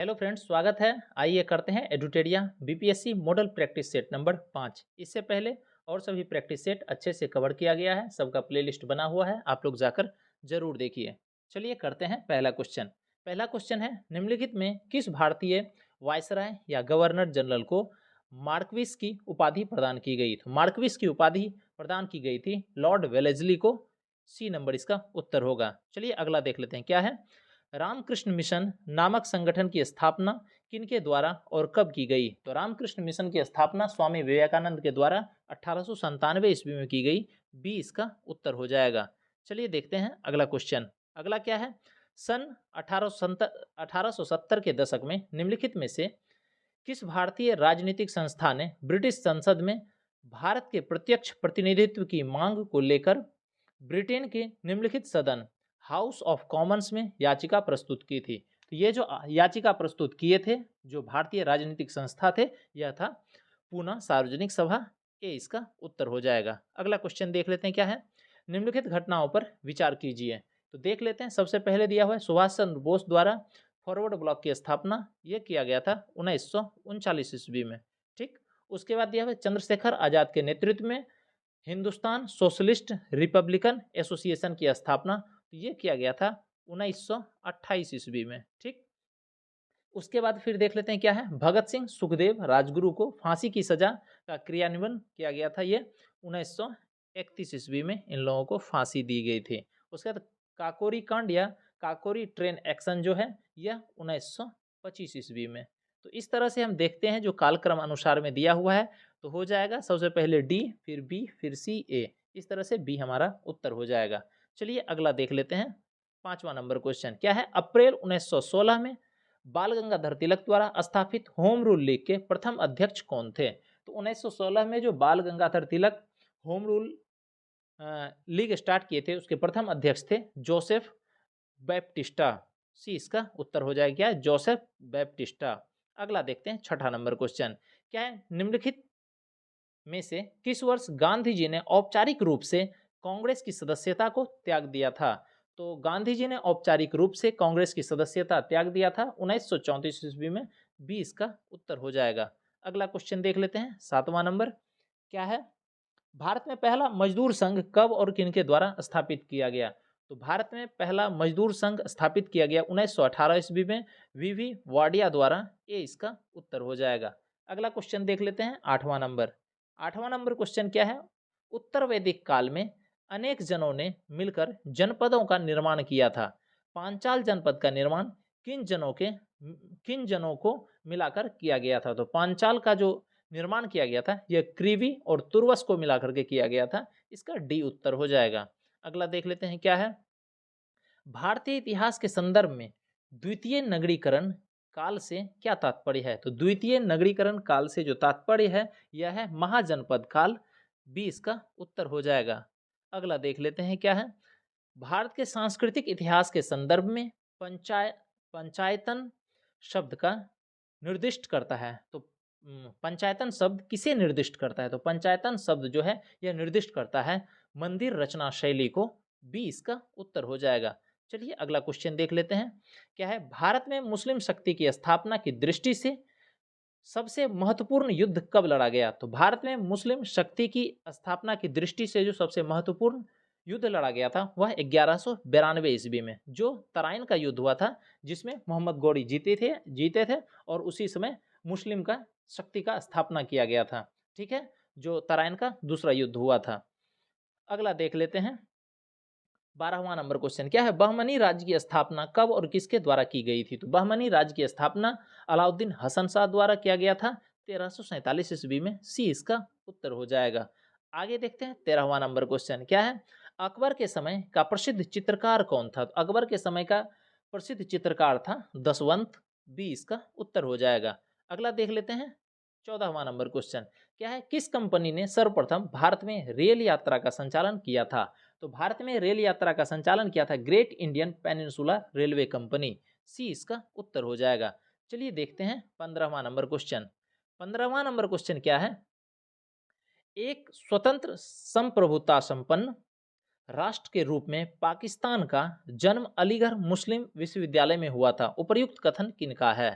Hello friends, स्वागत है। आइए करते हैं Edutoria BPSC model practice set number 5। इससे पहले और सभी प्रैक्टिस सेट अच्छे से कवर किया गया है, सबका प्लेलिस्ट बना हुआ है, आप लोग जाकर जरूर देखिए। चलिए करते हैं पहला क्वेश्चन। पहला क्वेश्चन है, निम्नलिखित में किस भारतीय वायसराय या गवर्नर जनरल को मार्क्विस की उपाधि प्रदान की गई? तो मार्क्विस की उपाधि प्रदान की गई थी लॉर्ड वेलेजली को। सी नंबर इसका उत्तर होगा। चलिए अगला देख लेते हैं क्या है। रामकृष्ण मिशन नामक संगठन की स्थापना किनके द्वारा और कब की गई? तो रामकृष्ण मिशन की स्थापना स्वामी विवेकानंद के द्वारा 1897 ईस्वी में की गई। बी इसका उत्तर हो जाएगा। चलिए देखते हैं अगला क्वेश्चन। अगला क्या है, सन 1870 के दशक में निम्नलिखित में से किस भारतीय राजनीतिक संस्था ने ब्रिटिश संसद में भारत के प्रत्यक्ष प्रतिनिधित्व की मांग को लेकर ब्रिटेन के निम्नलिखित सदन हाउस ऑफ कॉमन्स में याचिका प्रस्तुत की थी? तो ये जो याचिका प्रस्तुत किए थे, जो भारतीय राजनीतिक संस्था थे, यह था पूना सार्वजनिक सभा। ये इसका उत्तर हो जाएगा। अगला क्वेश्चन देख लेते हैं क्या है। निम्नलिखित घटनाओं पर विचार कीजिए। तो देख लेते हैं। सबसे पहले दिया हुआ है सुभाष चंद्र बोस द्वारा फॉरवर्ड ब्लॉक की स्थापना, यह किया गया था 1939 ईस्वी में। ठीक। उसके बाद दिया हुआ है चंद्रशेखर आजाद के नेतृत्व में हिंदुस्तान सोशलिस्ट रिपब्लिकन एसोसिएशन की स्थापना, तो ये किया गया था 1928 ईस्वी में। ठीक। उसके बाद फिर देख लेते हैं क्या है। भगत सिंह सुखदेव राजगुरु को फांसी की सजा का क्रियान्वयन किया गया था, ये 1931 ईस्वी में इन लोगों को फांसी दी गई थी। उसके बाद काकोरी कांड या काकोरी ट्रेन एक्शन जो है, यह 1925 ईस्वी में। तो इस तरह से हम देखते हैं जो कालक्रम अनुसार में दिया हुआ है, तो हो जाएगा सबसे पहले डी, फिर बी, फिर सी, ए। इस तरह से बी हमारा उत्तर हो जाएगा। चलिए अगला देख लेते हैं। 5वां नंबर क्वेश्चन क्या है। अप्रैल 1916 में बाल गंगाधर तिलक द्वारा स्थापित होम रूल लीग के प्रथम अध्यक्ष कौन थे? तो 1916 में जो बाल Gangadhar Tilak home rule league start किए थे, उसके प्रथम अध्यक्ष थे जोसेफ बैप्टिस्टा। सी इसका उत्तर हो जाएगा क्या, जोसेफ बैप्टिस्टा। अगला देखते हैं 6ठा नंबर क्वेश्चन क्या है। निम्नलिखित में से किस वर्ष गांधी जी ने औपचारिक रूप से कांग्रेस की सदस्यता को त्याग दिया था? तो गांधी जी ने औपचारिक रूप से कांग्रेस की सदस्यता त्याग दिया था 1934 ईस्वी में। बी इसका उत्तर हो जाएगा। अगला क्वेश्चन देख लेते हैं। 7वां नंबर क्या है। भारत में पहला मजदूर संघ कब और किनके द्वारा स्थापित किया गया? तो भारत में पहला मजदूर संघ स्थापित किया गया 1918 ईस्वी में वीवी वाडिया द्वारा। ये इसका उत्तर हो जाएगा। अगला क्वेश्चन देख लेते हैं। 8वां नंबर। 8वां नंबर क्वेश्चन क्या है। उत्तर वैदिक काल में अनेक जनों ने मिलकर जनपदों का निर्माण किया था। पांचाल जनपद का निर्माण किन जनों को मिलाकर किया गया था? तो पांचाल का जो निर्माण किया गया था, यह क्रीवी और तुर्वस को मिलाकर के किया गया था। इसका डी उत्तर हो जाएगा। अगला देख लेते हैं क्या है। भारतीय इतिहास के संदर्भ में द्वितीय नगरीकरण काल से क्या तात्पर्य है? तो द्वितीय नगरीकरण काल से जो तात्पर्य है, यह है महाजनपद काल। बी इसका उत्तर हो जाएगा। अगला देख लेते हैं क्या है। भारत के सांस्कृतिक इतिहास के संदर्भ में पंचायतन शब्द का निर्दिष्ट करता है। तो पंचायतन शब्द किसे निर्दिष्ट करता है? तो पंचायतन शब्द जो है, यह निर्दिष्ट करता है मंदिर रचना शैली को। बी इसका उत्तर हो जाएगा। चलिए अगला क्वेश्चन देख लेते हैं क्या है। भारत में मुस्लिम शक्ति की स्थापना की दृष्टि से सबसे महत्वपूर्ण युद्ध कब लड़ा गया? तो भारत में मुस्लिम शक्ति की स्थापना की दृष्टि से जो सबसे महत्वपूर्ण युद्ध लड़ा गया था, वह 1192 ईस्वी में जो तराइन का युद्ध हुआ था, जिसमें मोहम्मद गौरी जीते थे और उसी समय मुस्लिम का शक्ति का स्थापना किया गया था। ठीक है, जो तराइन का दूसरा युद्ध हुआ था। अगला देख लेते हैं। 12वां नंबर क्वेश्चन क्या है। बहमनी राज्य की स्थापना कब और किसके द्वारा की गई थी? तो बहमनी राज्य की स्थापना अलाउद्दीन हसन शाह द्वारा किया गया था 1347 ईस्वी में। सी इसका उत्तर हो जाएगा। आगे देखते हैं 13वां नंबर क्वेश्चन क्या है। अकबर के समय का प्रसिद्ध चित्रकार कौन था? तो अकबर के समय का प्रसिद्ध चित्रकार था दशवंत। बी इसका उत्तर हो जाएगा। अगला देख लेते हैं 14वां नंबर क्वेश्चन क्या है। किस कंपनी ने सर्वप्रथम भारत में रेल यात्रा का संचालन किया था? तो भारत में रेल यात्रा का संचालन किया था great Indian peninsula railway company. C इसका उत्तर हो जाएगा। चलिए देखते हैं 15वां नंबर क्वेश्चन। 15वां नंबर क्वेश्चन क्या है। एक स्वतंत्र संप्रभुता संपन्न राष्ट्र के रूप में पाकिस्तान का जन्म अलीगढ़ मुस्लिम विश्वविद्यालय में हुआ था। उपर्युक्त कथन किनका है?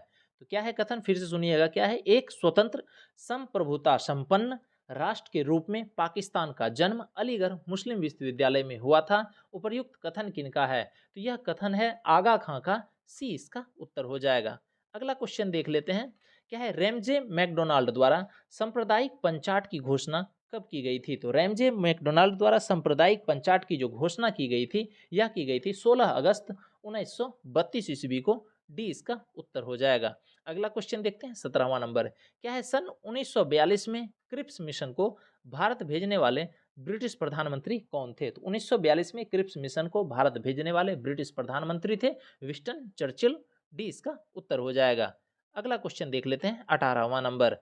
तो क्या है कथन, फिर से सुनिएगा, क्या है, एक स्वतंत्र संप्रभुता संपन्न राष्ट्र के रूप में पाकिस्तान का जन्म अलीगढ़ मुस्लिम विश्वविद्यालय में हुआ था। उपर्युक्त कथन किनका है, तो यह कथन है आगा खां का, सी इसका उत्तर हो जाएगा। अगला क्वेश्चन देख लेते हैं, क्या है, रैमजे मैकडोनाल्ड द्वारा सांप्रदायिक पंचाट की घोषणा कब की गई थी, तो रैमजे मैकडोनाल्ड द्वारा सांप्रदायिक पंचाट की जो घोषणा की गई थी, यह की गई थी 16 अगस्त 1932 ईस्वी को, डी इसका उत्तर हो जाएगा। अगला क्वेश्चन देखते हैं 17वां नंबर, क्या है, सन 1942 में क्रिप्स मिशन को भारत भेजने वाले ब्रिटिश प्रधानमंत्री कौन थे, तो 1942 में क्रिप्स मिशन को भारत भेजने वाले ब्रिटिश प्रधानमंत्री थे विंस्टन चर्चिल, डी इसका उत्तर हो जाएगा। अगला क्वेश्चन देख लेते हैं 18वां नंबर।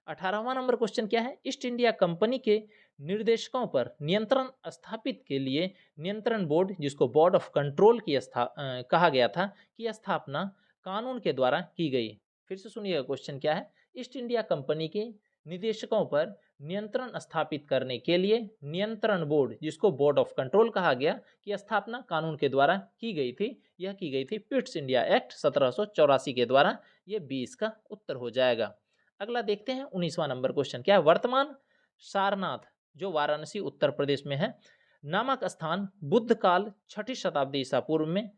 18वां नंबर क्वेश्चन क्या है, ईस्ट इंडिया कंपनी के निर्देशकों पर नियंत्रण स्थापित के लिए नियंत्रण बोर्ड, जिसको बोर्ड ऑफ कंट्रोल की कहा गया था, की स्थापना कानून के द्वारा की गई। फिर से सुनिएगा क्वेश्चन क्या है, ईस्ट इंडिया कंपनी के निदेशकों पर नियंत्रण स्थापित करने के लिए नियंत्रण बोर्ड, जिसको बोर्ड ऑफ कंट्रोल कहा गया, की स्थापना कानून के द्वारा की गई थी। यह की गई थी पिट्स इंडिया एक्ट 1784 के द्वारा। यह 20 का उत्तर हो जाएगा। अगला देखते हैं 19वां नंबर क्वेश्चन, क्या है, वर्तमान सारनाथ जो वाराणसी उत्तर प्रदेश में है नामक स्थान बुद्ध काल 6ठी शताब्दी ईसा पूर्व में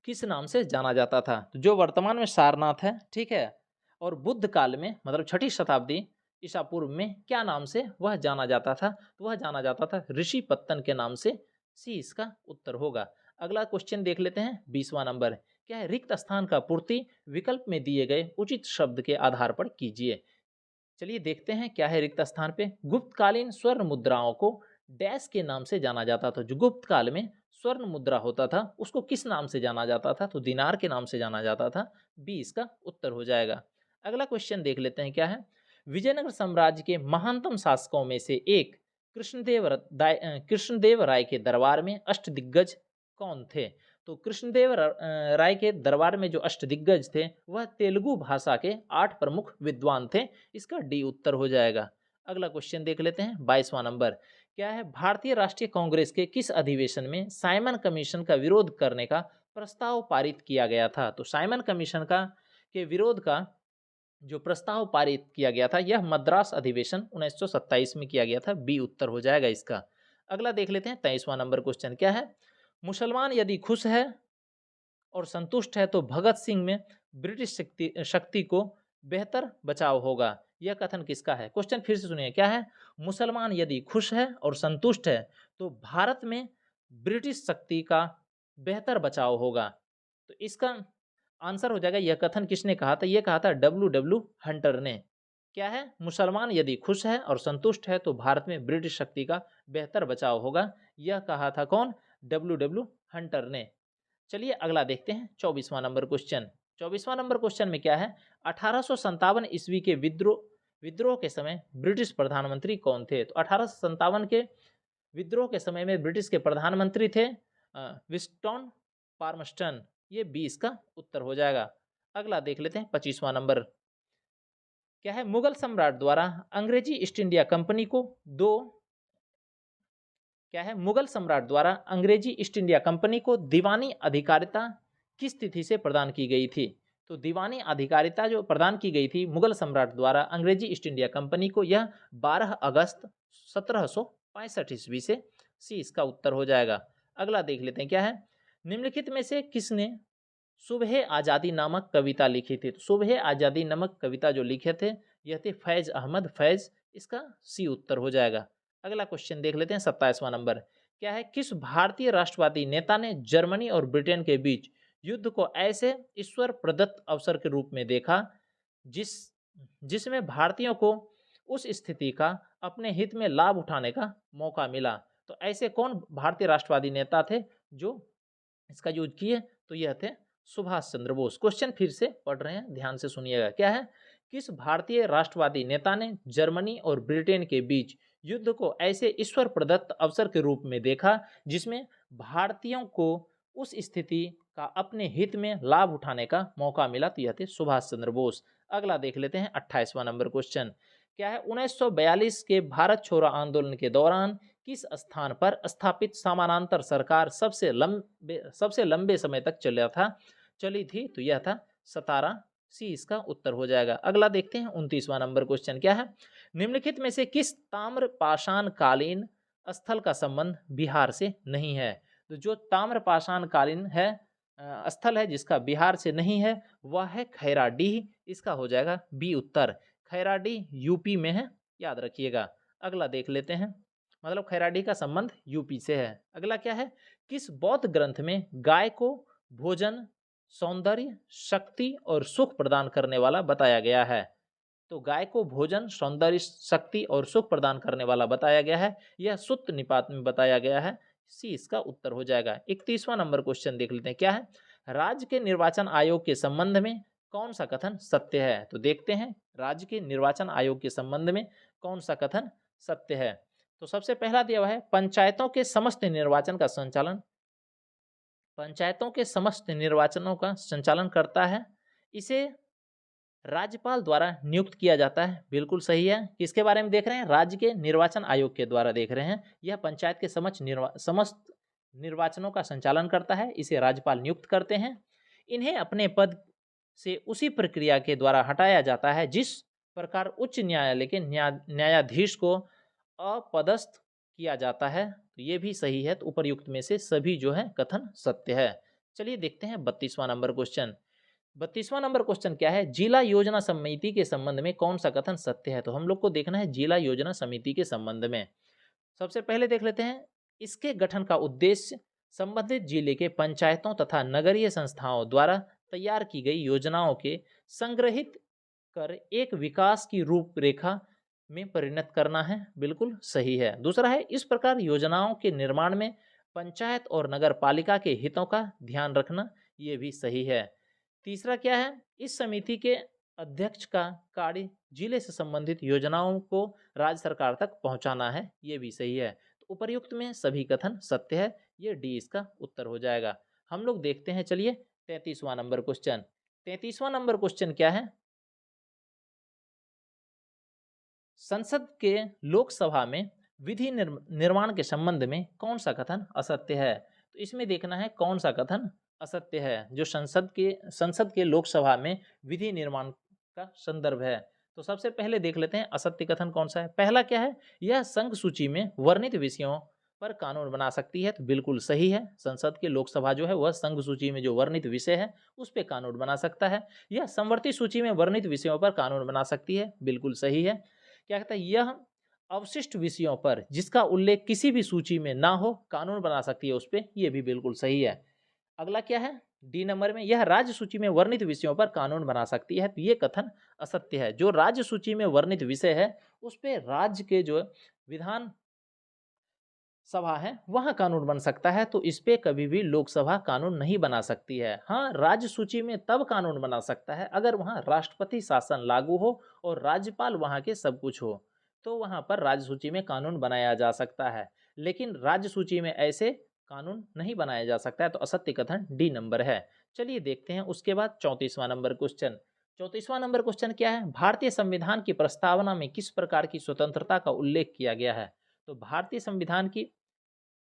किस नाम से जाना जाता था, तो जो वर्तमान में सारनाथ है, ठीक है, और बुद्ध काल में मतलब 6ठी शताब्दी ईसा पूर्व में क्या नाम से वह जाना जाता था, तो वह जाना जाता था ऋषि पत्तन के नाम से, सी इसका उत्तर होगा। अगला क्वेश्चन देख लेते हैं 20वां नंबर, क्या है, रिक्त स्थान का पूर्ति विकल्प में दिए गए उचित शब्द के आधार पर कीजिए। चलिए देखते हैं क्या है रिक्त स्थान पे, गुप्तकालीन स्वर्ण मुद्राओं को डैश के नाम से जाना जाता था, जो गुप्त काल में स्वर्ण मुद्रा होता था उसको किस नाम से जाना जाता था, तो दिनार के नाम से जाना जाता था, बी इसका उत्तर हो जाएगा। अगला क्वेश्चन देख लेते हैं, क्या है, विजयनगर साम्राज्य के महानतम शासकों में से एक कृष्णदेव राय के दरबार में अष्टदिग्गज कौन थे, तो कृष्णदेव राय के दरबार में जो अष्टदिग्गज थे वह तेलुगु भाषा के 8 प्रमुख विद्वान थे, इसका डी उत्तर हो जाएगा। अगला क्वेश्चन देख लेते हैं 22वां नंबर, क्या है, भारतीय राष्ट्रीय कांग्रेस के किस अधिवेशन में साइमन कमीशन का विरोध करने का प्रस्ताव पारित किया गया था, तो साइमन कमीशन का के विरोध का जो प्रस्ताव पारित किया गया था यह मद्रास अधिवेशन 1927 में किया गया था, बी उत्तर हो जाएगा इसका। अगला देख लेते हैं 23वां नंबर क्वेश्चन, क्या है, मुसलमान यदि खुश है और संतुष्ट है तो भगत सिंह में ब्रिटिश शक्ति को बेहतर बचाव होगा, यह कथन किसका है। क्वेश्चन फिर से सुनिए, क्या है, मुसलमान यदि खुश है और संतुष्ट है तो भारत में ब्रिटिश शक्ति का बेहतर बचाव होगा, तो इसका आंसर हो जाएगा, यह कथन किसने कहा था, यह कहा था डब्ल्यू हंटर ने। क्या है, मुसलमान यदि खुश है और संतुष्ट है तो भारत में ब्रिटिश शक्ति का बेहतर बचाव होगा, यह कहा था कौन, डब्ल्यू हंटर ने। चलिए अगला देखते हैं 24वां नंबर क्वेश्चन। 24वां नंबर क्वेश्चन में क्या है, 1857 ईस्वी के विद्रोह के समय ब्रिटिश प्रधानमंत्री कौन थे, तो 1857 के विद्रोह के समय में ब्रिटिश के प्रधानमंत्री थे विंस्टन पार्मस्टन, ये 20 का उत्तर हो जाएगा। अगला देख लेते हैं 25वां नंबर, क्या है, मुगल सम्राट द्वारा अंग्रेजी ईस्ट इंडिया कंपनी को क्या है, मुगल सम्राट द्वारा अंग्रेजी ईस्ट इंडिया कंपनी को दीवानी अधिकारिता किस तिथि से प्रदान की गई थी, तो दीवानी अधिकारिता जो प्रदान की गई थी मुगल सम्राट द्वारा अंग्रेजी ईस्ट इंडिया कंपनी को, यह 12 अगस्त 1765 ईस्वी से, सी इसका उत्तर हो जाएगा। अगला देख लेते हैं, क्या है, निम्नलिखित में से किसने सुबह आज़ादी नामक कविता लिखी थी, तो सुबह आज़ादी नामक कविता जो लिखे थे यह थे फैज अहमद फैज, इसका सी उत्तर हो जाएगा। अगला क्वेश्चन देख लेते हैं 27वां नंबर, क्या है, किस भारतीय राष्ट्रवादी नेता ने जर्मनी और ब्रिटेन के बीच युद्ध को ऐसे ईश्वर प्रदत्त अवसर के रूप में देखा जिसमें भारतीयों को उस स्थिति का अपने हित में लाभ उठाने का मौका मिला, तो ऐसे कौन भारतीय राष्ट्रवादी नेता थे जो इसका यूज किए, तो यह थे सुभाष चंद्र बोस। क्वेश्चन फिर से पढ़ रहे हैं, ध्यान से सुनिएगा, क्या है, किस भारतीय राष्ट्रवादी नेता ने जर्मनी और ब्रिटेन के बीच युद्ध को ऐसे ईश्वर प्रदत्त अवसर के रूप में देखा जिसमें भारतीयों को उस स्थिति का अपने हित में लाभ उठाने का मौका मिला, तो यह थे सुभाष चंद्र बोस। अगला देख लेते हैं 28वां नंबर क्वेश्चन, क्या है, 1942 के भारत छोड़ो आंदोलन के दौरान किस स्थान पर स्थापित समानांतर सरकार सबसे लंबे समय तक चली थी, तो यह था सतारा सी इसका उत्तर हो जाएगा। अगला देखते हैं 29वां नंबर क्वेश्चन क्या है, निम्नलिखित में से किस ताम्र पाषाण कालीन स्थल का संबंध बिहार से नहीं है। तो जो ताम्र पाषाण कालीन है स्थल है जिसका बिहार से नहीं है वह है खैराडीह, इसका हो जाएगा बी उत्तर। खैराडीह यूपी में है, याद रखिएगा। अगला देख लेते हैं, मतलब खैराडीह का संबंध यूपी से है। अगला क्या है, किस बौद्ध ग्रंथ में गाय को भोजन, सौंदर्य, शक्ति और सुख प्रदान करने वाला बताया गया है। तो गाय को भोजन, सौंदर्य, शक्ति और सुख प्रदान करने वाला बताया गया है, यह सुत्त निपात में बताया गया है। सी इसका उत्तर हो जाएगा। 31वां नंबर क्वेश्चन देख लेते हैं क्या है, राज्य के निर्वाचन आयोग के संबंध में कौन सा कथन सत्य है। तो देखते हैं राज्य के निर्वाचन आयोग के संबंध में कौन सा कथन सत्य है। तो सबसे पहला दिया हुआ है, पंचायतों के समस्त निर्वाचन का संचालन, पंचायतों के समस्त निर्वाचनों का संचालन करता है, इसे राज्यपाल द्वारा नियुक्त किया जाता है, बिल्कुल सही है। किसके बारे में देख रहे हैं, राज्य के निर्वाचन आयोग के द्वारा देख रहे हैं। यह पंचायत के समस्त निर्वाचनों का संचालन करता है, इसे राज्यपाल नियुक्त करते हैं। इन्हें अपने पद से उसी प्रक्रिया के द्वारा हटाया जाता है जिस प्रकार उच्च न्यायालय के न्यायाधीश को अपदस्थ किया जाता है। तो ये भी सही है। तो उपर्युक्त में से सभी जो है कथन सत्य है। चलिए देखते हैं 32वां नंबर क्वेश्चन। 32वां नंबर क्वेश्चन क्या है, जिला योजना समिति के संबंध में कौन सा कथन सत्य है। तो हम लोग को देखना है जिला योजना समिति के संबंध में। सबसे पहले देख लेते हैं, इसके गठन का उद्देश्य संबंधित जिले के पंचायतों तथा नगरीय संस्थाओं द्वारा तैयार की गई योजनाओं के संग्रहित कर एक विकास की रूपरेखा में परिणत करना है, बिल्कुल सही है। दूसरा है, इस प्रकार योजनाओं के निर्माण में पंचायत और नगर पालिका के हितों का ध्यान रखना, ये भी सही है। तीसरा क्या है, इस समिति के अध्यक्ष का कार्य जिले से संबंधित योजनाओं को राज्य सरकार तक पहुंचाना है, ये भी सही है। तो उपर्युक्त में सभी कथन सत्य है, ये डी इसका उत्तर हो जाएगा। हम लोग देखते हैं, चलिए 33वां नंबर क्वेश्चन। 33वां नंबर क्वेश्चन क्या है, संसद के लोकसभा में विधि निर्माण के संबंध में कौन सा कथन असत्य है। तो इसमें देखना है कौन सा कथन असत्य है जो संसद के लोकसभा में विधि निर्माण का संदर्भ है। तो सबसे पहले देख लेते हैं असत्य कथन कौन सा है। पहला क्या है, यह संघ सूची में वर्णित विषयों पर कानून बना सकती है। तो बिल्कुल सही है, संसद के लोकसभा जो है वह संघ सूची में जो वर्णित विषय है उस पर कानून बना सकता है। यह समवर्ती सूची में वर्णित विषयों पर कानून बना सकती है, बिल्कुल सही है। क्या कहता है, यह अवशिष्ट विषयों पर जिसका उल्लेख किसी भी सूची में ना हो कानून बना सकती है उस पर, यह भी बिल्कुल सही है। अगला क्या है, डी नंबर में, यह राज्य सूची में वर्णित विषयों पर कानून बना सकती है। तो ये कथन असत्य है। जो राज्य सूची में वर्णित विषय है उस पर राज्य के जो विधान सभा है वहाँ कानून बन सकता है, तो इस पे कभी भी लोकसभा कानून नहीं बना सकती है। हाँ, राज्य सूची में तब कानून बना सकता है अगर वहाँ राष्ट्रपति शासन लागू हो और राज्यपाल वहाँ के सब कुछ हो, तो वहाँ पर राज्य सूची में कानून बनाया जा सकता है। लेकिन राज्य सूची में ऐसे कानून नहीं बनाया जा सकता है, तो असत्य कथन डी नंबर है। चलिए देखते हैं उसके बाद 34वां नंबर क्वेश्चन। 34वां नंबर क्वेश्चन क्या है, भारतीय संविधान की प्रस्तावना में किस प्रकार की स्वतंत्रता का उल्लेख किया गया है। तो भारतीय संविधान की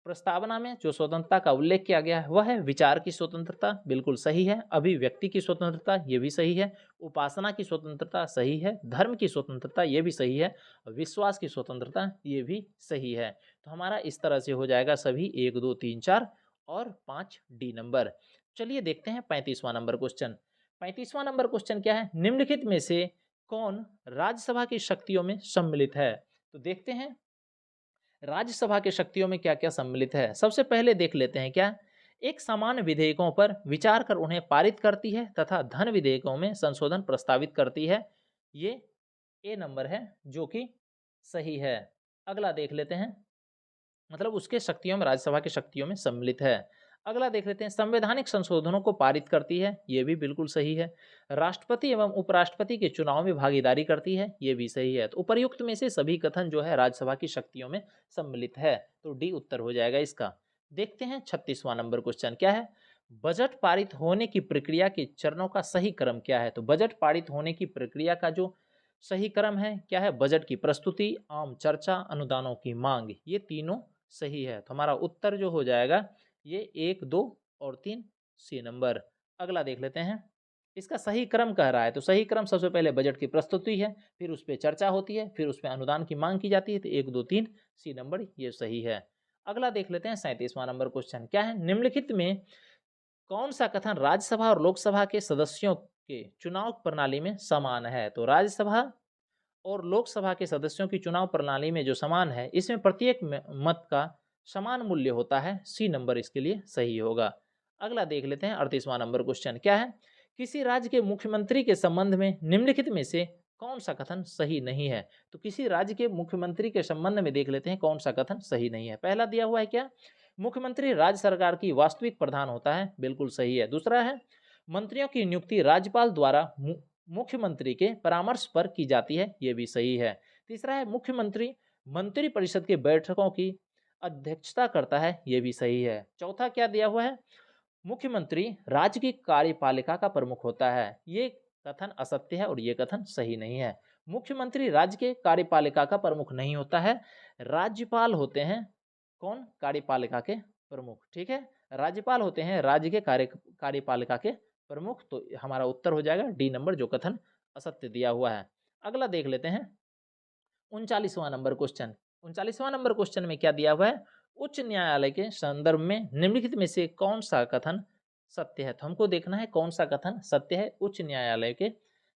प्रस्तावना में जो स्वतंत्रता का उल्लेख किया गया है वह है विचार की स्वतंत्रता, बिल्कुल सही है। अभिव्यक्ति की स्वतंत्रता, ये भी सही है। उपासना की स्वतंत्रता सही है। धर्म की स्वतंत्रता, ये भी सही है। विश्वास की स्वतंत्रता, ये भी सही है। तो हमारा इस तरह से हो जाएगा सभी 1 2 3 4 और 5 डी नंबर। चलिए देखते हैं 35वां नंबर क्वेश्चन। 35वां नंबर क्वेश्चन क्या है, निम्नलिखित में से कौन राज्यसभा की शक्तियों में सम्मिलित है। तो देखते हैं राज्यसभा के शक्तियों में क्या क्या सम्मिलित है। सबसे पहले देख लेते हैं, क्या एक समान विधेयकों पर विचार कर उन्हें पारित करती है तथा धन विधेयकों में संशोधन प्रस्तावित करती है, ये ए नंबर है जो कि सही है। अगला देख लेते हैं, मतलब उसके शक्तियों में राज्यसभा की शक्तियों में सम्मिलित है। अगला देख लेते हैं, संवैधानिक संशोधनों को पारित करती है, ये भी बिल्कुल सही है। राष्ट्रपति एवं उपराष्ट्रपति के चुनाव में भागीदारी करती है, ये भी सही है। तो उपर्युक्त में से सभी कथन जो है राज्यसभा की शक्तियों में सम्मिलित है, तो डी उत्तर हो जाएगा इसका। देखते हैं 36वां नंबर क्वेश्चन क्या है, बजट पारित होने की प्रक्रिया के चरणों का सही क्रम क्या है। तो बजट पारित होने की प्रक्रिया का जो सही क्रम है क्या है, बजट की प्रस्तुति, आम चर्चा, अनुदानों की मांग, ये तीनों सही है। तो हमारा उत्तर जो हो जाएगा ये 1 2 और 3 सी नंबर। अगला देख लेते हैं, इसका सही क्रम कह रहा है, तो सही क्रम सबसे पहले बजट की प्रस्तुति है, फिर उस पे चर्चा होती है, फिर उसमें अनुदान की मांग की जाती है, तो 1, 2, 3 सी नंबर ये सही है। अगला देख लेते हैं 37वां नंबर क्वेश्चन क्या है? निम्नलिखित में कौन सा कथन राज्यसभा और लोकसभा के सदस्यों के चुनाव प्रणाली में समान है? तो राज्यसभा और लोकसभा के सदस्यों की चुनाव प्रणाली में जो समान है, इसमें प्रत्येक मत का समान मूल्य होता है। सी नंबर इसके लिए सही होगा। अगला देख लेते हैं 38वां नंबर क्वेश्चन क्या है? किसी राज्य के मुख्यमंत्री के संबंध में निम्नलिखित में से कौन सा कथन सही नहीं है? तो किसी राज्य के मुख्यमंत्री के संबंध में देख लेते हैं कौन सा कथन सही नहीं है। पहला दिया हुआ है क्या? मुख्यमंत्री राज्य सरकार की वास्तविक प्रधान होता है, बिल्कुल सही है। दूसरा है मंत्रियों की नियुक्ति राज्यपाल द्वारा मुख्यमंत्री के परामर्श पर की जाती है, ये भी सही है। तीसरा है मुख्यमंत्री मंत्रिपरिषद की बैठकों की अध्यक्षता करता है, ये भी सही है। चौथा क्या दिया हुआ है? मुख्यमंत्री राज्य की कार्यपालिका का प्रमुख होता है, ये कथन असत्य है और ये कथन सही नहीं है। मुख्यमंत्री राज्य के कार्यपालिका का प्रमुख नहीं होता है, राज्यपाल होते हैं कौन? कार्यपालिका के प्रमुख, ठीक है। राज्यपाल होते हैं राज्य के कार्यपालिका के प्रमुख, तो हमारा उत्तर हो जाएगा डी नंबर, जो कथन असत्य दिया हुआ है। अगला देख लेते हैं 39वां नंबर क्वेश्चन। 39वां नंबर क्वेश्चन में क्या दिया हुआ है? उच्च न्यायालय के संदर्भ में निम्नलिखित में से कौन सा कथन सत्य है? तो हमको देखना है कौन सा कथन सत्य है उच्च न्यायालय के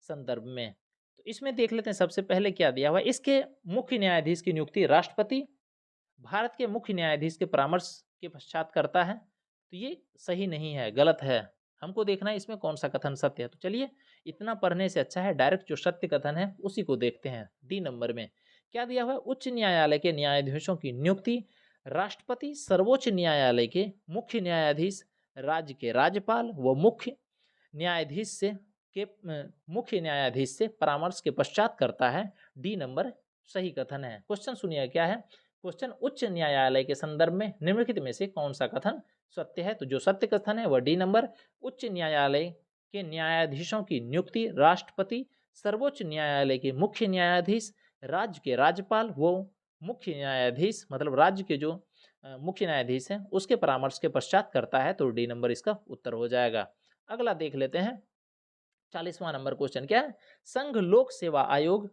संदर्भ में। तो इसमें देख लेते हैं सबसे पहले क्या दिया हुआ है? इसके मुख्य न्यायाधीश की नियुक्ति राष्ट्रपति भारत के मुख्य न्यायाधीश के परामर्श के पश्चात करता है, तो ये सही नहीं है, गलत है। हमको देखना है इसमें कौन सा कथन सत्य है। तो चलिए, इतना पढ़ने से अच्छा है डायरेक्ट जो सत्य कथन है उसी को देखते हैं। डी नंबर में क्या दिया हुआ है? उच्च न्यायालय के न्यायाधीशों की नियुक्ति राष्ट्रपति सर्वोच्च न्यायालय के मुख्य न्यायाधीश राज्य के राज्यपाल व मुख्य न्यायाधीश से परामर्श के पश्चात करता है। डी नंबर सही कथन है। क्वेश्चन सुनिए क्या है? क्वेश्चन उच्च न्यायालय के संदर्भ में निम्नलिखित में से कौन सा कथन सत्य है? तो जो सत्य कथन है वह डी नंबर, उच्च न्यायालय के न्यायाधीशों की नियुक्ति राष्ट्रपति सर्वोच्च न्यायालय के मुख्य न्यायाधीश राज्य के राज्यपाल वो मुख्य न्यायाधीश मतलब राज्य के जो मुख्य न्यायाधीश हैं उसके परामर्श के पश्चात करता है, तो डी नंबर इसका उत्तर हो जाएगा। अगला देख लेते हैं 40वां नंबर क्वेश्चन क्या है? संघ लोक सेवा आयोग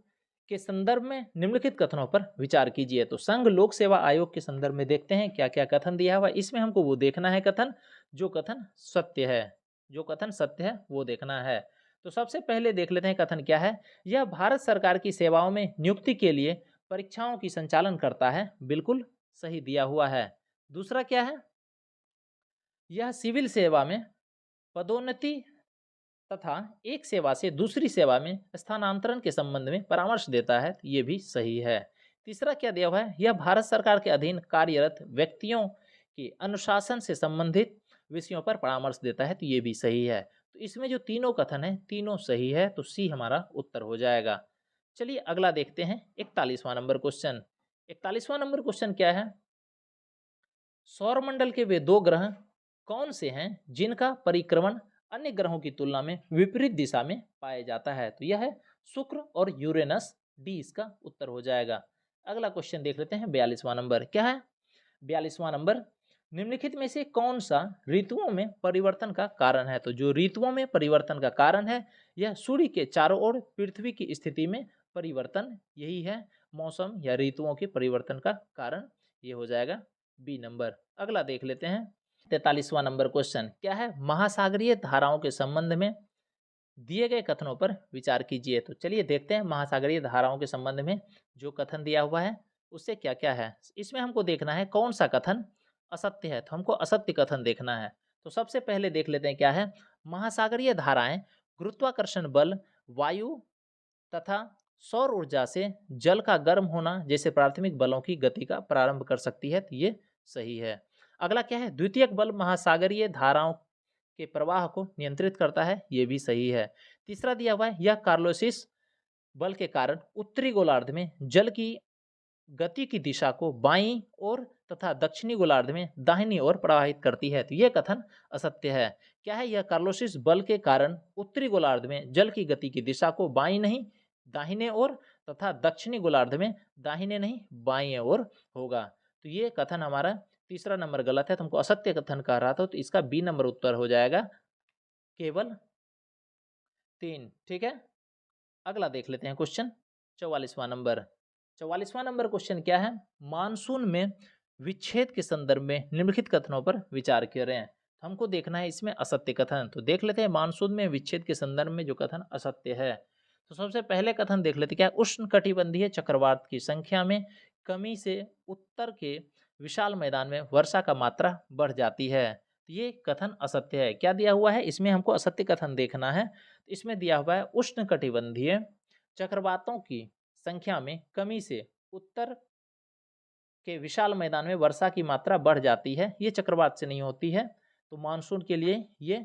के संदर्भ में निम्नलिखित कथनों पर विचार कीजिए। तो संघ लोक सेवा आयोग के संदर्भ में देखते हैं क्या क्या कथन दिया हुआ है। इसमें हमको वो देखना है कथन जो कथन सत्य है, जो कथन सत्य है वो देखना है। तो सबसे पहले देख लेते हैं कथन क्या है? यह भारत सरकार की सेवाओं में नियुक्ति के लिए परीक्षाओं की संचालन करता है, बिल्कुल सही दिया हुआ है। दूसरा क्या है? यह सिविल सेवा में पदोन्नति तथा एक सेवा से दूसरी सेवा में स्थानांतरण के संबंध में परामर्श देता है, तो ये भी सही है। तीसरा क्या दिया हुआ है? यह भारत सरकार के अधीन कार्यरत व्यक्तियों के अनुशासन से संबंधित विषयों पर परामर्श देता है, तो ये भी सही है। तो इसमें जो तीनों कथन है तीनों सही है, तो सी हमारा उत्तर हो जाएगा। चलिए अगला देखते हैं 41वां नंबर क्वेश्चन। 41वां नंबर क्वेश्चन क्या है? सौरमंडल के वे दो ग्रह कौन से हैं जिनका परिक्रमण अन्य ग्रहों की तुलना में विपरीत दिशा में पाया जाता है? तो यह है शुक्र और यूरेनस, डी इसका उत्तर हो जाएगा। अगला क्वेश्चन देख लेते हैं 42वां नंबर क्या है? 42वां नंबर निम्नलिखित में से कौन सा ऋतुओं में परिवर्तन का कारण है? तो जो ऋतुओं में परिवर्तन का कारण है यह सूर्य के चारों ओर पृथ्वी की स्थिति में परिवर्तन, यही है मौसम या ऋतुओं के परिवर्तन का कारण, ये हो जाएगा बी नंबर। अगला देख लेते हैं 43वां नंबर क्वेश्चन क्या है? महासागरीय धाराओं के संबंध में दिए गए कथनों पर विचार कीजिए। तो चलिए देखते हैं महासागरीय धाराओं के संबंध में जो कथन दिया हुआ है उससे क्या क्या है। इसमें हमको देखना है कौन सा कथन असत्य है, तो हमको असत्य कथन देखना है। तो सबसे पहले देख लेते हैं क्या है? महासागरीय धाराएं गुरुत्वाकर्षण बल, वायु तथा सौर ऊर्जा से जल का गर्म होना जैसे प्राथमिक बलों की गति का प्रारंभ कर सकती है, तो ये सही है। अगला क्या है? द्वितीयक बल महासागरीय धाराओं के प्रवाह को नियंत्रित करता है, ये भी सही है। तीसरा दिया हुआ है यह कार्लोसिस बल के कारण उत्तरी गोलार्ध में जल की गति की दिशा को बाईं ओर तथा दक्षिणी गोलार्ध में दाहिनी ओर प्रवाहित करती है, तो यह कथन असत्य है। क्या है? यह कार्लोसिस बल के कारण उत्तरी गोलार्ध में जल की गति की दिशा को बाईं नहीं दाहिने ओर तथा दक्षिणी गोलार्ध में दाहिने नहीं बाईं ओर होगा, तो ये कथन हमारा तीसरा नंबर गलत है। तुमको असत्य कथन कह रहा था, तो इसका बी नंबर उत्तर हो जाएगा केवल 3, ठीक है। अगला देख लेते हैं क्वेश्चन 44वां नंबर। 44वां नंबर क्वेश्चन क्या है? मानसून में विच्छेद के संदर्भ में निम्नलिखित कथनों पर विचार करें। तो हमको देखना है इसमें असत्य कथन। तो देख लेते हैं मानसून में विच्छेद के संदर्भ में जो कथन असत्य है। तो सबसे पहले कथन देख लेते हैं, क्या है? उष्णकटिबंधीय चक्रवात की संख्या में कमी से उत्तर के विशाल मैदान में वर्षा का मात्रा बढ़ जाती है। तो ये कथन असत्य है। क्या दिया हुआ है? इसमें हमको असत्य कथन देखना है। इसमें दिया हुआ है उष्णकटिबंधीय चक्रवातों की संख्या में कमी से उत्तर के विशाल मैदान में वर्षा की मात्रा बढ़ जाती है। ये चक्रवात से नहीं होती है। तो मानसून के लिए ये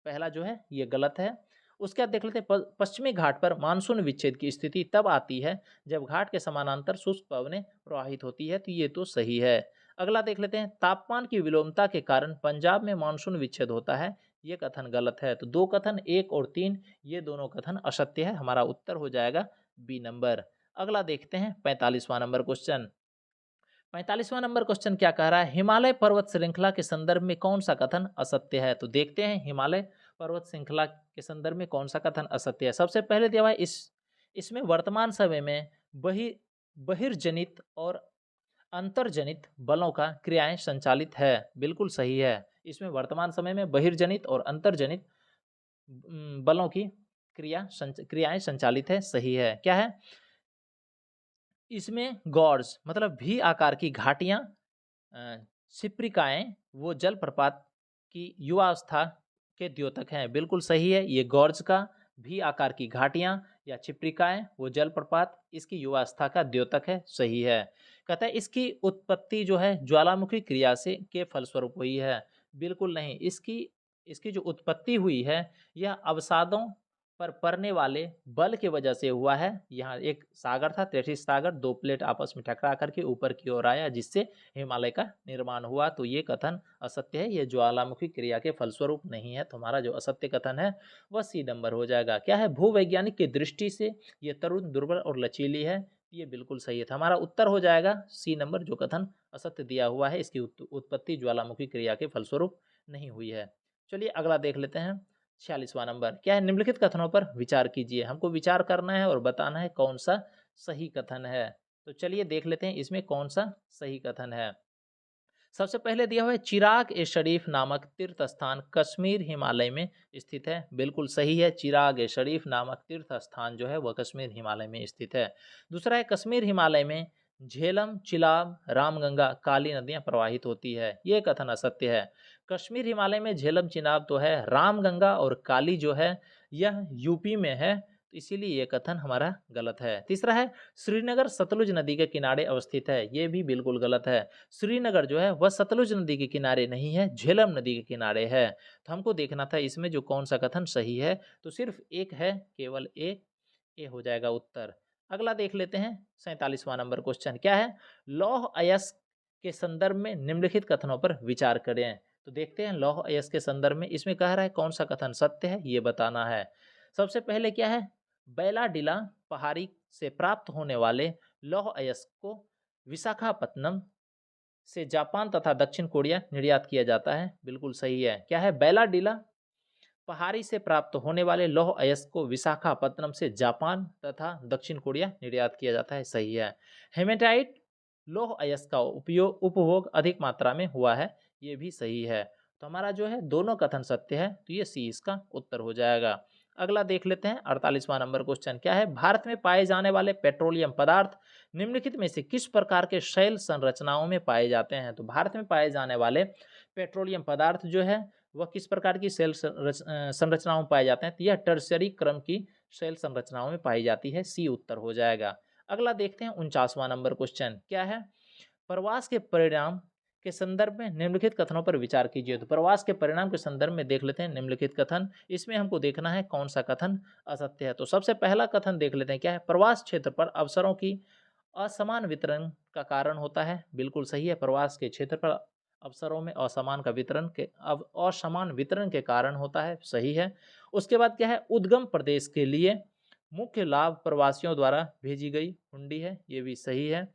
पहला जो है ये गलत है। उसके बाद देख लेते हैं पश्चिमी घाट पर मानसून विच्छेद की स्थिति तब आती है जब घाट के समानांतर शुष्क पवनें प्रवाहित होती है। तो ये तो सही है। अगला देख लेते हैं, तापमान की विलोमता के कारण पंजाब में मानसून विच्छेद होता है। ये कथन गलत है। तो दो कथन 1 और 3 ये दोनों कथन असत्य है। हमारा उत्तर हो जाएगा बी नंबर। अगला देखते हैं 45वां नंबर क्वेश्चन। 45वां नंबर क्वेश्चन क्या कह रहा है? हिमालय पर्वत श्रृंखला के संदर्भ में कौन सा कथन असत्य है? तो देखते हैं हिमालय पर्वत श्रृंखला के संदर्भ में कौन सा कथन असत्य है। सबसे पहले दिया हुआ है इसमें वर्तमान समय में बहिर्जनित और अंतर्जनित बलों का क्रियाएं संचालित है। बिल्कुल सही है। इसमें वर्तमान समय में बहिर्जनित और अंतर्जनित बलों की क्रियाएं संचालित है। सही है। क्या है? इसमें गॉर्ज मतलब भी आकार की घाटियां, क्षिप्रिकाएं वो जलप्रपात की युवावस्था के द्योतक हैं। बिल्कुल सही है। ये गॉर्ज का भी आकार की घाटियां या क्षिप्रिकाएं वो जलप्रपात इसकी युवावस्था का द्योतक है। सही है। कहता है इसकी उत्पत्ति जो है ज्वालामुखी क्रिया से के फलस्वरूप हुई है। बिल्कुल नहीं। इसकी इसकी जो उत्पत्ति हुई है यह अवसादों पर पड़ने वाले बल की वजह से हुआ है। यहाँ एक सागर था, तैथिस सागर, दो प्लेट आपस में टकरा करके ऊपर की ओर आया जिससे हिमालय का निर्माण हुआ। तो ये कथन असत्य है। ये ज्वालामुखी क्रिया के फलस्वरूप नहीं है। तो हमारा जो असत्य कथन है वह सी नंबर हो जाएगा। क्या है? भूवैज्ञानिक की दृष्टि से ये तरुण, दुर्बल और लचीली है। ये बिल्कुल सही है। तो हमारा उत्तर हो जाएगा सी नंबर। जो कथन असत्य दिया हुआ है इसकी उत्पत्ति ज्वालामुखी क्रिया के फलस्वरूप नहीं हुई है। चलिए अगला देख लेते हैं 46वां नंबर। क्या है? निम्नलिखित कथनों पर विचार कीजिए। हमको विचार करना है और बताना है कौन सा सही कथन है। तो चलिए देख लेते हैं इसमें कौन सा सही कथन है। सबसे पहले दिया हुआ है चिराग ए शरीफ नामक तीर्थ स्थान कश्मीर हिमालय में स्थित है। बिल्कुल सही है। चिराग ए शरीफ नामक तीर्थ स्थान जो है वह कश्मीर हिमालय में स्थित है। दूसरा है कश्मीर हिमालय में झेलम, चिलाब, रामगंगा, काली नदियां प्रवाहित होती है। ये कथन असत्य है। कश्मीर हिमालय में झेलम, चिनाब तो है, रामगंगा और काली जो है यह यूपी में है। तो इसीलिए ये कथन हमारा गलत है। तीसरा है श्रीनगर सतलुज नदी के किनारे अवस्थित है। ये भी बिल्कुल गलत है। श्रीनगर जो है वह सतलुज नदी के किनारे नहीं है, झेलम नदी के किनारे है। तो हमको देखना था इसमें जो कौन सा कथन सही है। तो सिर्फ एक है, केवल एक, ए हो जाएगा उत्तर। अगला देख लेते हैं 47वां नंबर क्वेश्चन। क्या है? लौह अयस्क के संदर्भ में निम्नलिखित कथनों पर विचार करें। तो देखते हैं लौह अयस्क के संदर्भ में इसमें कह रहा है कौन सा कथन सत्य है ये बताना है। सबसे पहले क्या है? बैलाडिला पहाड़ी से प्राप्त होने वाले लौह अयस्क को विशाखापत्तनम से जापान तथा दक्षिण कोरिया निर्यात किया जाता है। बिल्कुल सही है। क्या है? बैलाडिला पहाड़ी से प्राप्त होने वाले लौह अयस्क को विशाखापत्तनम से जापान तथा दक्षिण कोरिया निर्यात किया जाता है। सही है। हेमेटाइट लौह अयस्क का उपभोग अधिक मात्रा में हुआ है। ये भी सही है। तो हमारा जो है दोनों कथन सत्य है। तो ये सी इसका उत्तर हो जाएगा। अगला देख लेते हैं 48वां नंबर क्वेश्चन। क्या है? भारत में पाए जाने वाले पेट्रोलियम पदार्थ निम्नलिखित में से किस प्रकार के शैल संरचनाओं में पाए जाते हैं? तो भारत में पाए जाने वाले पेट्रोलियम पदार्थ जो है वह किस प्रकार की सेल संरचनाओं में पाए जाते हैं? तो यह टर्शियरी क्रम की सेल संरचनाओं में पाई जाती है। सी उत्तर हो जाएगा। अगला देखते हैं 49वां नंबर क्वेश्चन। क्या है? प्रवास के परिणाम के संदर्भ में निम्नलिखित कथनों पर विचार कीजिए। तो प्रवास के परिणाम के संदर्भ में देख लेते हैं निम्नलिखित कथन। इसमें हमको देखना है कौन सा कथन असत्य है। तो सबसे पहला कथन देख लेते हैं। क्या है? प्रवास क्षेत्र पर अवसरों की असमान वितरण का कारण होता है। बिल्कुल सही है। प्रवास के क्षेत्र पर अवसरों में असमान वितरण के कारण होता है। सही है। उसके बाद क्या है? उद्गम प्रदेश के लिए मुख्य लाभ प्रवासियों द्वारा भेजी गई हुंडी है। ये भी सही है।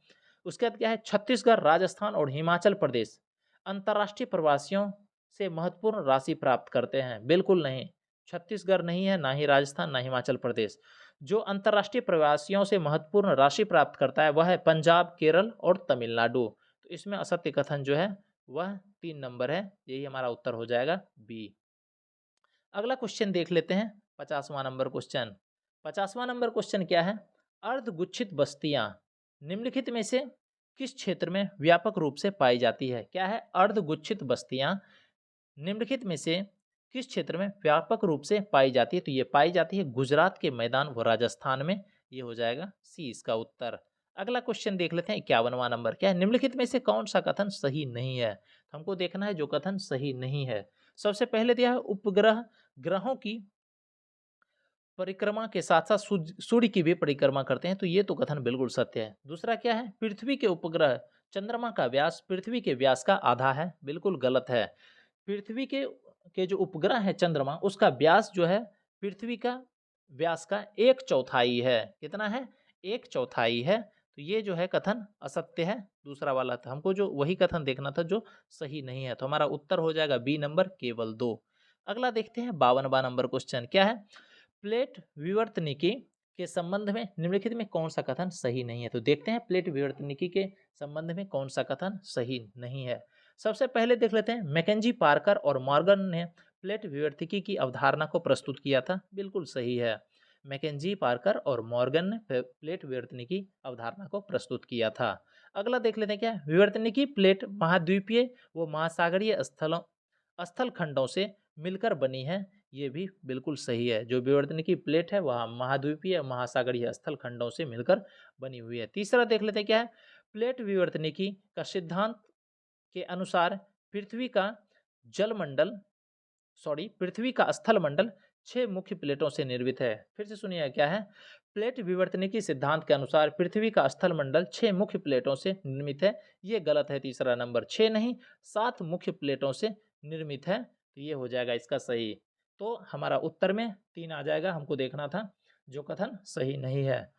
उसके बाद क्या है? छत्तीसगढ़, राजस्थान और हिमाचल प्रदेश अंतर्राष्ट्रीय प्रवासियों से महत्वपूर्ण राशि प्राप्त करते हैं। बिल्कुल नहीं। छत्तीसगढ़ नहीं है, ना ही राजस्थान, ना हिमाचल प्रदेश। जो अंतर्राष्ट्रीय प्रवासियों से महत्वपूर्ण राशि प्राप्त करता है वह है पंजाब, केरल और तमिलनाडु। तो इसमें असत्य कथन जो है वह 3 नंबर है, यही हमारा उत्तर हो जाएगा बी। अगला क्वेश्चन देख लेते हैं, 50वां नंबर क्वेश्चन। 50वां नंबर क्वेश्चन क्या है? अर्धगुच्छित बस्तियां निम्नलिखित में से किस क्षेत्र में व्यापक रूप से पाई जाती है? क्या है अर्धगुच्छित बस्तियां निम्नलिखित में से किस क्षेत्र में व्यापक रूप से पाई जाती है? तो ये पाई जाती है गुजरात के मैदान व राजस्थान में, ये हो जाएगा सी इसका उत्तर। अगला क्वेश्चन देख लेते हैं, 51वां नंबर। क्या है निम्नलिखित में से कौन सा कथन सही नहीं है? तो हमको देखना है जो कथन सही नहीं है। सबसे पहले दिया है उपग्रह ग्रहों की परिक्रमा के साथ साथ सूर्य की भी परिक्रमा करते हैं, तो ये तो कथन बिल्कुल सत्य है। दूसरा क्या है? पृथ्वी के उपग्रह चंद्रमा का व्यास पृथ्वी के व्यास का आधा है, बिल्कुल गलत है। पृथ्वी के जो उपग्रह है चंद्रमा, उसका व्यास जो है पृथ्वी का व्यास का 1/4 है। कितना है? 1/4 है। तो ये जो है कथन असत्य है, दूसरा वाला था। हमको जो वही कथन देखना था जो सही नहीं है, तो हमारा उत्तर हो जाएगा बी नंबर, केवल 2। अगला देखते हैं 52वां नंबर क्वेश्चन। क्या है? प्लेट विवर्तनिकी के संबंध में निम्नलिखित में कौन सा कथन सही नहीं है? तो देखते हैं प्लेट विवर्तनिकी के संबंध में कौन सा कथन सही नहीं है। सबसे पहले देख लेते हैं, मैकेंजी पार्कर और मॉर्गन ने प्लेट विवर्तनिकी की अवधारणा को प्रस्तुत किया था, बिल्कुल सही है। मैकेंजी पार्कर और मॉर्गन ने प्लेट विवर्तनिकी अवधारणा को प्रस्तुत किया था। अगला देख लेते हैं, क्या विवर्तनिकी प्लेट महाद्वीपीय व महासागरीय स्थल खंडों से मिलकर बनी है, ये भी बिल्कुल सही है। जो विवर्तनिकी प्लेट है वह महाद्वीपीय महासागरीय स्थल खंडों से मिलकर बनी हुई है। तीसरा देख लेते हैं, क्या है? प्लेट विवर्तनिकी का सिद्धांत के अनुसार पृथ्वी का जलमंडल पृथ्वी का स्थल मंडल 6 मुख्य प्लेटों से निर्मित है। फिर से सुनिए, क्या है? प्लेट विवर्तनिकी सिद्धांत के अनुसार पृथ्वी का स्थल मंडल 6 मुख्य प्लेटों से निर्मित है, ये गलत है। तीसरा नंबर 6 नहीं 7 मुख्य प्लेटों से निर्मित है, तो ये हो जाएगा इसका सही। तो हमारा उत्तर में 3 आ जाएगा, हमको देखना था जो कथन सही नहीं है।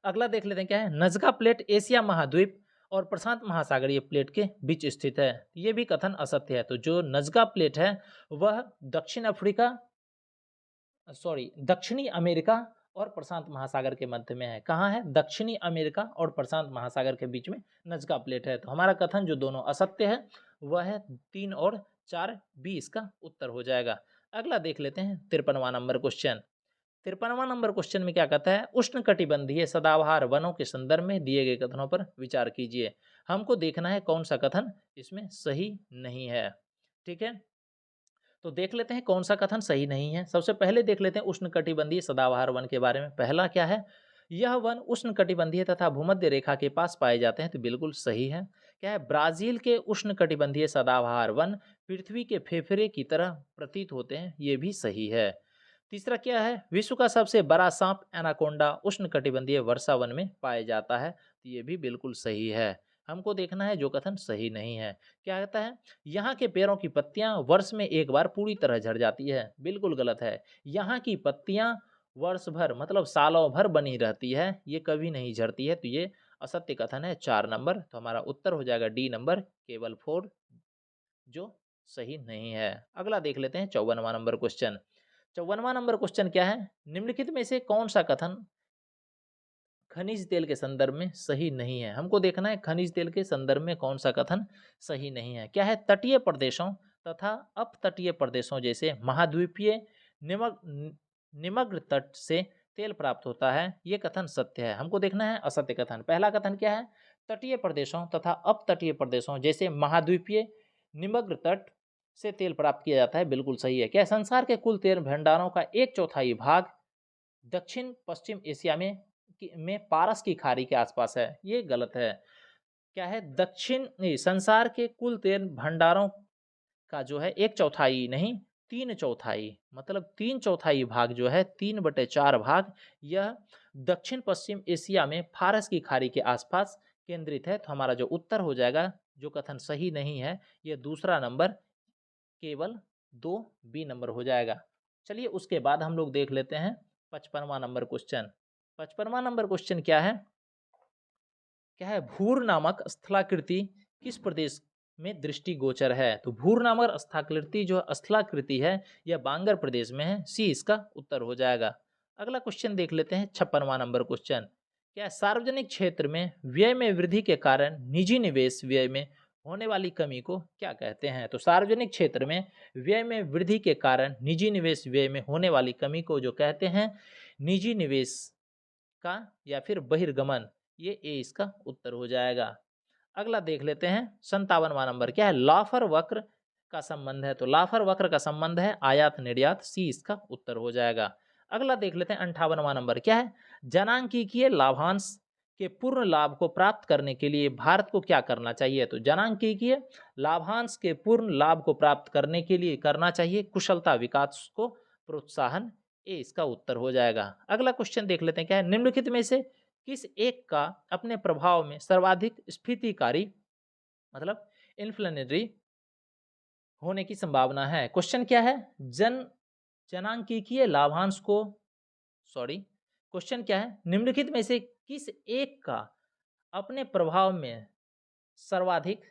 अगला देख लेते हैं, क्या है? नजका प्लेट एशिया महाद्वीप और प्रशांत महासागरीय प्लेट के बीच स्थित है, ये भी कथन असत्य है। तो जो नजका प्लेट है वह दक्षिणी अमेरिका और प्रशांत महासागर के मध्य में है। कहाँ है? दक्षिणी अमेरिका और प्रशांत महासागर के बीच में नजका प्लेट है। तो हमारा कथन जो दोनों असत्य है वह है 3 और 4, बी इसका उत्तर हो जाएगा। अगला देख लेते हैं 53वां नंबर क्वेश्चन। 53वां नंबर क्वेश्चन में क्या कहता है? उष्णकटिबंधीय सदाबहार वनों के संदर्भ में दिए गए कथनों पर विचार कीजिए। हमको देखना है कौन सा कथन इसमें सही नहीं है। ठीक है, तो देख लेते हैं कौन सा कथन सही नहीं है। सबसे पहले देख लेते हैं उष्णकटिबंधीय सदाबहार वन के बारे में। पहला क्या है? यह वन उष्णकटिबंधीय तथा भूमध्य रेखा के पास पाए जाते हैं, तो बिल्कुल सही है। क्या है? ब्राजील के उष्णकटिबंधीय सदाबहार वन पृथ्वी के फेफड़े की तरह प्रतीत होते हैं, ये भी सही है। तीसरा क्या है? विश्व का सबसे बड़ा सांप एनाकोंडा उष्णकटिबंधीय वर्षा वन में पाया जाता है, तो ये भी बिल्कुल सही है। हमको देखना है जो कथन सही नहीं है। क्या कहता है? यहाँ के पेड़ों की पत्तियां वर्ष में एक बार पूरी तरह झड़ जाती है, बिल्कुल गलत है। यहाँ की पत्तियां वर्ष भर मतलब सालों भर बनी रहती है, ये कभी नहीं झड़ती है, तो ये असत्य कथन है। 4 नंबर, तो हमारा उत्तर हो जाएगा डी नंबर, केवल 4, जो सही नहीं है। अगला देख लेते हैं 54वां नंबर क्वेश्चन। 54वां नंबर क्वेश्चन क्या है? निम्नलिखित में से कौन सा कथन खनिज तेल के संदर्भ में सही नहीं है? हमको देखना है खनिज तेल के संदर्भ में कौन सा कथन सही नहीं है। क्या है? तटीय प्रदेशों तथा अपतटीय प्रदेशों जैसे महाद्वीपीय निमग्न तट से तेल प्राप्त होता है, ये कथन सत्य है। हमको देखना है असत्य कथन। पहला कथन क्या है? तटीय प्रदेशों तथा अपतटीय प्रदेशों जैसे महाद्वीपीय निमग्न तट से तेल प्राप्त किया जाता है, बिल्कुल सही है। क्या संसार के कुल तेल भंडारों का 1/4 भाग दक्षिण पश्चिम एशिया में पारस की खाड़ी के आसपास है, ये गलत है। क्या है? संसार के कुल तेल भंडारों का जो है 1/4 नहीं 3/4 मतलब 3/4 भाग जो है 3/4 भाग यह दक्षिण पश्चिम एशिया में फारस की खाड़ी के आसपास केंद्रित है। तो हमारा जो उत्तर हो जाएगा जो कथन सही नहीं है, ये दूसरा नंबर केवल 2, बी नंबर हो जाएगा। चलिए उसके बाद हम लोग देख लेते हैं 55वां नंबर क्वेश्चन। 55वां नंबर क्वेश्चन क्या है? क्या है? भूर नामक स्थलाकृति किस प्रदेश में दृष्टिगोचर है। तो भूर नामक स्थलाकृति जो स्थलाकृति है यह बांगर प्रदेश में है। सी इसका उत्तर हो जाएगा। अगला क्वेश्चन देख लेते हैं 56वां नंबर क्वेश्चन। क्या सार्वजनिक क्षेत्र में व्यय में वृद्धि के कारण निजी निवेश व्यय में होने वाली कमी को क्या कहते हैं? तो सार्वजनिक क्षेत्र में व्यय में वृद्धि के कारण निजी निवेश व्यय में होने वाली कमी को जो कहते हैं निजी निवेश का या फिर बहिर्गमन, ये ए इसका उत्तर हो जाएगा। अगला देख लेते हैं 57वां नंबर। क्या है? लाफर वक्र का संबंध है। तो लाफर वक्र का संबंध है आयात निर्यात। सी इसका उत्तर हो जाएगा। अगला देख लेते हैं 58वां नंबर। क्या है? जनांकीय लाभांश के पूर्ण लाभ को प्राप्त करने के लिए भारत को क्या करना चाहिए? तो जनांकीय लाभांश के पूर्ण लाभ को प्राप्त करने के लिए करना चाहिए कुशलता विकास को प्रोत्साहन। ए इसका उत्तर हो जाएगा। अगला क्वेश्चन देख लेते हैं। क्या है? निम्नलिखित में से किस एक का अपने प्रभाव में सर्वाधिक स्फीतिकारी मतलब इन्फ्लेनेटरी होने की संभावना है? क्वेश्चन क्या है? जनांकीय लाभांश को क्वेश्चन क्या है? निम्नलिखित में से किस एक का अपने प्रभाव में सर्वाधिक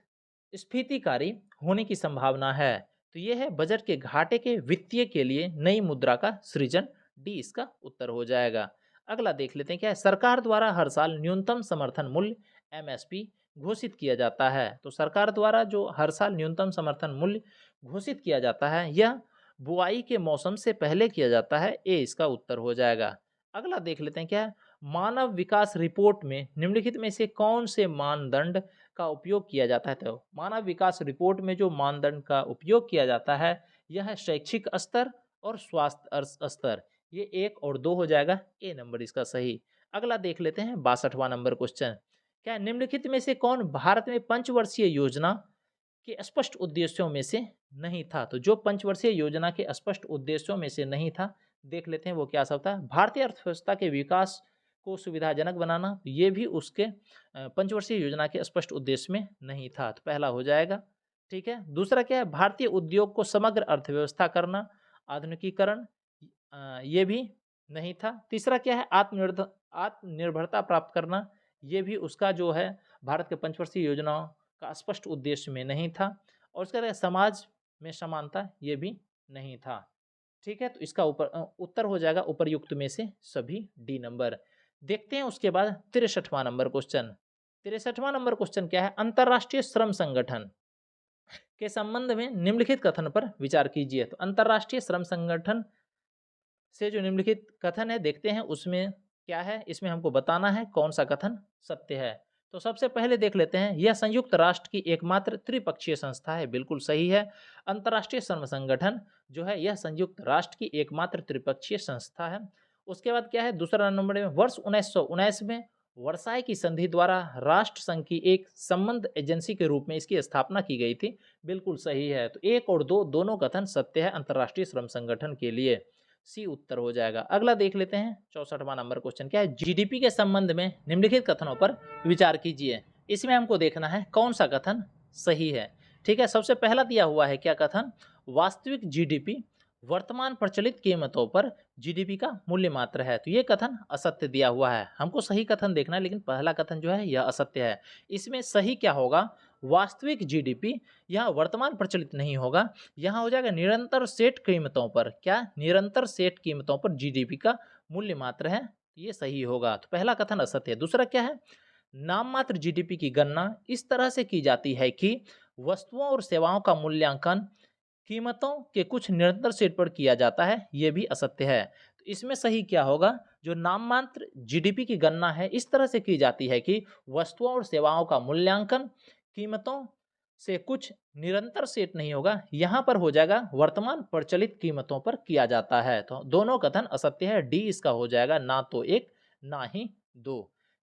स्फीतिकारी होने की संभावना है? तो यह है बजट के घाटे के वित्तीय के लिए नई मुद्रा का सृजन। डी इसका उत्तर हो जाएगा। अगला देख लेते हैं। क्या है? सरकार द्वारा हर साल न्यूनतम समर्थन मूल्य एमएसपी घोषित किया जाता है। तो सरकार द्वारा जो हर साल न्यूनतम समर्थन मूल्य घोषित किया जाता है यह बुआई के मौसम से पहले किया जाता है। ए इसका उत्तर हो जाएगा। अगला देख लेते हैं। क्या है? मानव विकास रिपोर्ट में निम्नलिखित में से कौन से मानदंड का उपयोग किया जाता है? तो मानव विकास रिपोर्ट में जो मानदंड का उपयोग किया जाता है यह है शैक्षिक स्तर और स्वास्थ्य स्तर। ये 1 और 2 हो जाएगा। ए नंबर इसका सही। अगला देख लेते हैं 62वां नंबर क्वेश्चन। क्या निम्नलिखित में से कौन भारत में पंचवर्षीय योजना के स्पष्ट उद्देश्यों में से नहीं था? तो जो पंचवर्षीय योजना के स्पष्ट उद्देश्यों में से नहीं था देख लेते हैं वो क्या सब था। भारतीय अर्थव्यवस्था के विकास को सुविधाजनक बनाना, ये भी उसके पंचवर्षीय योजना के स्पष्ट उद्देश्य में नहीं था। तो पहला हो जाएगा। ठीक है। दूसरा क्या है? भारतीय उद्योग को समग्र अर्थव्यवस्था करना, आधुनिकीकरण, ये भी नहीं था। तीसरा क्या है? आत्मनिर्भरता प्राप्त करना, ये भी उसका जो है भारत के पंचवर्षीय योजनाओं का स्पष्ट उद्देश्य में नहीं था। और उसके बाद समाज में समानता, ये भी नहीं था। ठीक है। तो इसका उत्तर हो जाएगा उपर्युक्त में से सभी डी नंबर। देखते हैं उसके बाद 63वां नंबर क्वेश्चन। 63वां नंबर क्वेश्चन क्या है? अंतर्राष्ट्रीय श्रम संगठन के संबंध में निम्नलिखित कथन पर विचार कीजिए। तो अंतर्राष्ट्रीय श्रम संगठन से जो निम्नलिखित कथन है देखते हैं उसमें क्या है। इसमें हमको बताना है कौन सा कथन सत्य है। तो सबसे पहले देख लेते हैं। यह संयुक्त राष्ट्र की एकमात्र त्रिपक्षीय संस्था है। बिल्कुल सही है। अंतर्राष्ट्रीय श्रम संगठन जो है यह संयुक्त राष्ट्र की एकमात्र त्रिपक्षीय संस्था है। उसके बाद क्या है? दूसरा नंबर में वर्ष 1919 में वर्साई की संधि द्वारा राष्ट्र संघ की एक संबंध एजेंसी के रूप में इसकी स्थापना की गई थी। बिल्कुल सही है। तो 1 और 2 दोनों कथन सत्य है अंतर्राष्ट्रीय श्रम संगठन के लिए। सी उत्तर हो जाएगा। अगला देख लेते हैं 64वां नंबर क्वेश्चन। क्या है? जीडीपी के संबंध में निम्नलिखित कथनों पर विचार कीजिए। इसमें हमको देखना है कौन सा कथन सही है। ठीक है। सबसे पहला दिया हुआ है क्या कथन? वास्तविक जीडीपी वर्तमान प्रचलित कीमतों पर जीडीपी का मूल्य मात्र है। तो ये कथन असत्य दिया हुआ है। हमको सही कथन देखना है लेकिन पहला कथन जो है यह असत्य है। इसमें सही क्या होगा? वास्तविक जीडीपी यहाँ वर्तमान प्रचलित नहीं होगा। यहाँ हो जाएगा निरंतर सेट कीमतों पर। क्या? निरंतर सेट कीमतों पर जीडीपी का मूल्य मात्र है। ये सही होगा। तो पहला कथन असत्य है। दूसरा क्या है? नाम मात्र जीडीपी की गणना इस तरह से की जाती है कि वस्तुओं और सेवाओं का मूल्यांकन कीमतों के कुछ निरंतर सेट पर किया जाता है। यह भी असत्य है। तो इसमें सही क्या होगा? जो नाममात्र जीडीपी की गणना है इस तरह से की जाती है कि वस्तुओं और सेवाओं का मूल्यांकन कीमतों से कुछ निरंतर सेट नहीं होगा। यहाँ पर हो जाएगा वर्तमान प्रचलित कीमतों पर किया जाता है। तो दोनों कथन असत्य है। डी इसका हो जाएगा। ना तो 1 ना ही 2।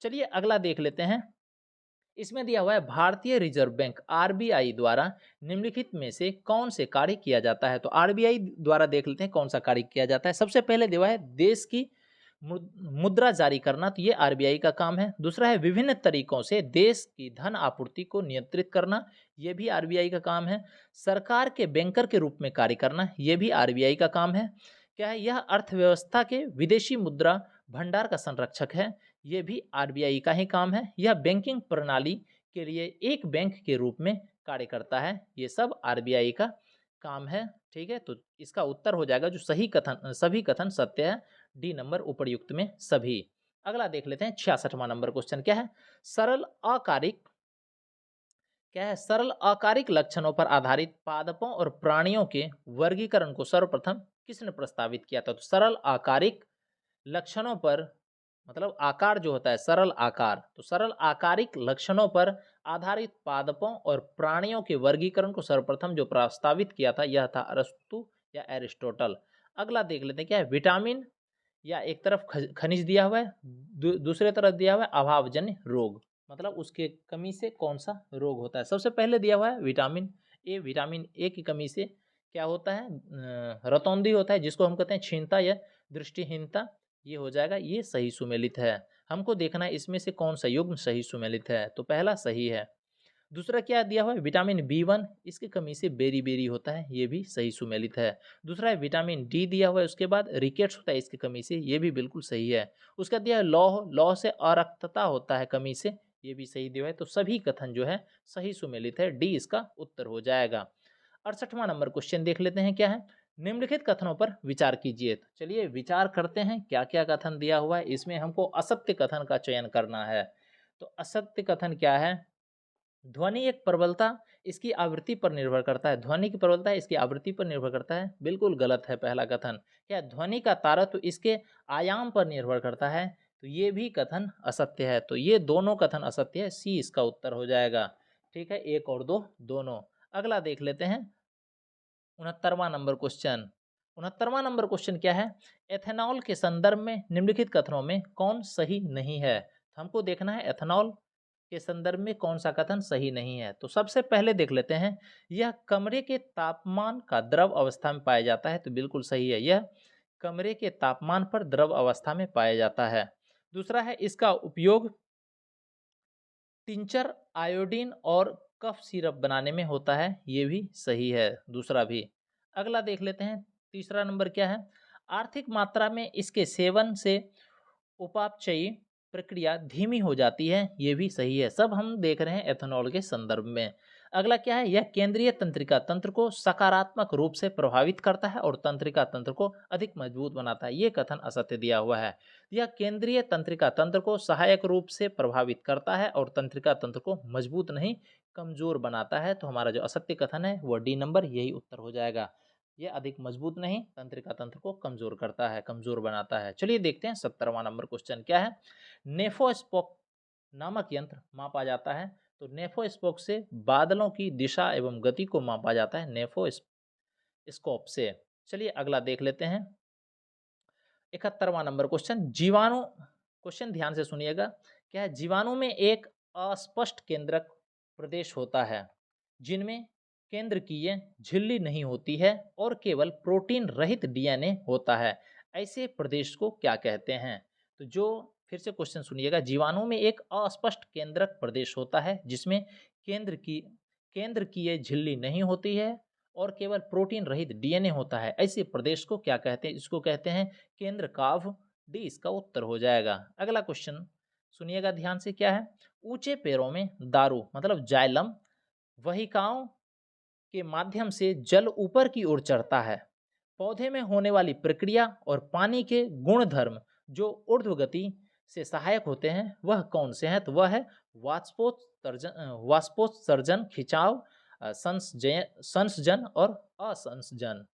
चलिए अगला देख लेते हैं। इसमें दिया हुआ है भारतीय रिजर्व बैंक आरबीआई द्वारा निम्नलिखित में से कौन से कार्य किया जाता है? तो आरबीआई द्वारा देख लेते हैं कौन सा कार्य किया जाता है। सबसे पहले दिया हुआ है देश की मुद्रा जारी करना। तो ये आरबीआई का काम है। दूसरा है विभिन्न तरीकों से देश की धन आपूर्ति को नियंत्रित करना। ये भी आरबीआई का काम है। सरकार के बैंकर के रूप में कार्य करना। ये भी आरबीआई का काम है। क्या है? यह अर्थव्यवस्था के विदेशी मुद्रा भंडार का संरक्षक है। ये भी आरबीआई का ही काम है। यह बैंकिंग प्रणाली के लिए एक बैंक के रूप में कार्य करता है। ये सब आरबीआई का काम है। ठीक है, तो इसका उत्तर हो जाएगा जो सभी कथन सत्य है, डी नंबर उपर्युक्त में सभी। अगला देख लेते हैं 66वां नंबर क्वेश्चन क्या है। सरल अकारिक सरल अकारिक लक्षणों पर आधारित पादपों और प्राणियों के वर्गीकरण को सर्वप्रथम किसने प्रस्तावित किया था। तो सरल आकारिक लक्षणों पर, मतलब आकार जो होता है सरल आकार, तो सरल आकारिक लक्षणों पर आधारित पादपों और प्राणियों के वर्गीकरण को सर्वप्रथम जो प्रस्तावित किया था यह था अरस्तु या एरिस्टोटल। अगला देख लेते हैं क्या है। विटामिन या एक तरफ खनिज दिया हुआ है, दूसरे तरफ दिया हुआ है अभावजन्य रोग, मतलब उसके कमी से कौन सा रोग होता है। सबसे पहले दिया हुआ है विटामिन ए। विटामिन ए की कमी से क्या होता है, रतौंधी होता है, जिसको हम कहते हैं क्षीणता या दृष्टिहीनता। ये हो जाएगा, ये सही सुमेलित है। हमको देखना है इसमें से कौन सा युग्म सही सुमेलित है, तो पहला सही है। दूसरा क्या दिया हुआ है, विटामिन बी1, इसकी कमी से बेरी बेरी होता है, ये भी सही सुमेलित है। दूसरा है विटामिन डी दिया हुआ है, उसके बाद रिकेट्स होता है इसकी कमी से, ये भी बिल्कुल सही है। उसका दिया है लौह, लौह से अरक्तता होता है कमी से, ये भी सही दिया है। तो सभी कथन जो है सही सुमेलित है, डी इसका उत्तर हो जाएगा। 68वां नंबर क्वेश्चन देख लेते हैं क्या है। निम्नलिखित कथनों पर विचार कीजिए। तो चलिए विचार करते हैं क्या क्या कथन दिया हुआ है। इसमें हमको असत्य कथन का चयन करना है। तो असत्य कथन क्या है, ध्वनि एक प्रबलता इसकी आवृत्ति पर निर्भर करता है। ध्वनि की प्रबलता इसकी आवृत्ति पर निर्भर करता है, बिल्कुल गलत है पहला कथन। क्या ध्वनि का तारत्व इसके आयाम पर निर्भर करता है, तो ये भी कथन असत्य है। तो ये दोनों कथन असत्य है, सी इसका उत्तर हो जाएगा। ठीक है, एक और दो दोनों। अगला देख लेते हैं 69वां नंबर क्वेश्चन। 69वां नंबर क्वेश्चन क्या है, एथेनॉल के संदर्भ में निम्नलिखित कथनों में कौन सही नहीं है। तो हमको देखना है एथेनॉल के संदर्भ में कौन सा कथन सही नहीं है। तो सबसे पहले देख लेते हैं, यह कमरे के तापमान का द्रव अवस्था में पाया जाता है, तो बिल्कुल सही है, यह कमरे के तापमान पर द्रव अवस्था में पाया जाता है। दूसरा है इसका उपयोग टिंचर, आयोडीन और कफ सिरप बनाने में होता है, ये भी सही है, दूसरा भी। अगला देख लेते हैं तीसरा नंबर क्या है, आर्थिक मात्रा में इसके सेवन से उपापचयी प्रक्रिया धीमी हो जाती है, ये भी सही है। सब हम देख रहे हैं एथेनॉल के संदर्भ में। अगला क्या है, यह केंद्रीय तंत्रिका तंत्र को सकारात्मक रूप से प्रभावित करता है और तंत्रिका तंत्र को अधिक मजबूत बनाता है, ये कथन असत्य दिया हुआ है। यह केंद्रीय तंत्रिका तंत्र को सहायक रूप से प्रभावित करता है और तंत्रिका तंत्र को मजबूत नहीं कमजोर बनाता है, तो हमारा जो असत्य कथन है वो डी नंबर यही उत्तर हो जाएगा। ये अधिक मजबूत नहीं तंत्रिका तंत्र को कमजोर करता है, कमजोर बनाता है। चलिए देखते हैं 70वां नंबर क्वेश्चन क्या है। नेफोस्पोक नामक यंत्र मापा जाता है, तो नेफोस्पोक से बादलों की दिशा एवं गति को मापा जाता है नेफोस्कोप से। चलिए अगला देख लेते हैं 71वां नंबर क्वेश्चन। जीवाणु, क्वेश्चन ध्यान से सुनिएगा, क्या है, जीवाणु में एक अस्पष्ट केंद्रक प्रदेश होता है जिनमें केंद्रकीय झिल्ली नहीं होती है और केवल प्रोटीन रहित डीएनए होता है, ऐसे प्रदेश को क्या कहते हैं। तो जो फिर से क्वेश्चन सुनिएगा, जीवाणु में एक अस्पष्ट केंद्रक प्रदेश होता है जिसमें केंद्रकीय झिल्ली नहीं होती है और केवल प्रोटीन रहित डीएनए होता है, ऐसे प्रदेश को क्या कहते हैं, इसको कहते हैं केंद्रकाभ, डी इसका उत्तर हो जाएगा। अगला क्वेश्चन सुनिएगा ध्यान से, क्या है, ऊंचे पैरों में दारू मतलब जाइलम वहिकाओं के माध्यम से जल ऊपर की ओर चढ़ता है। पौधे में होने वाली प्रक्रिया और पानी के गुणधर्म जो ऊर्ध्व गति से सहायक होते हैं वह कौन से हैं, तो वह है वाष्पोत्सर्जन, खिंचाव, संसर्जन और असंसर्जन।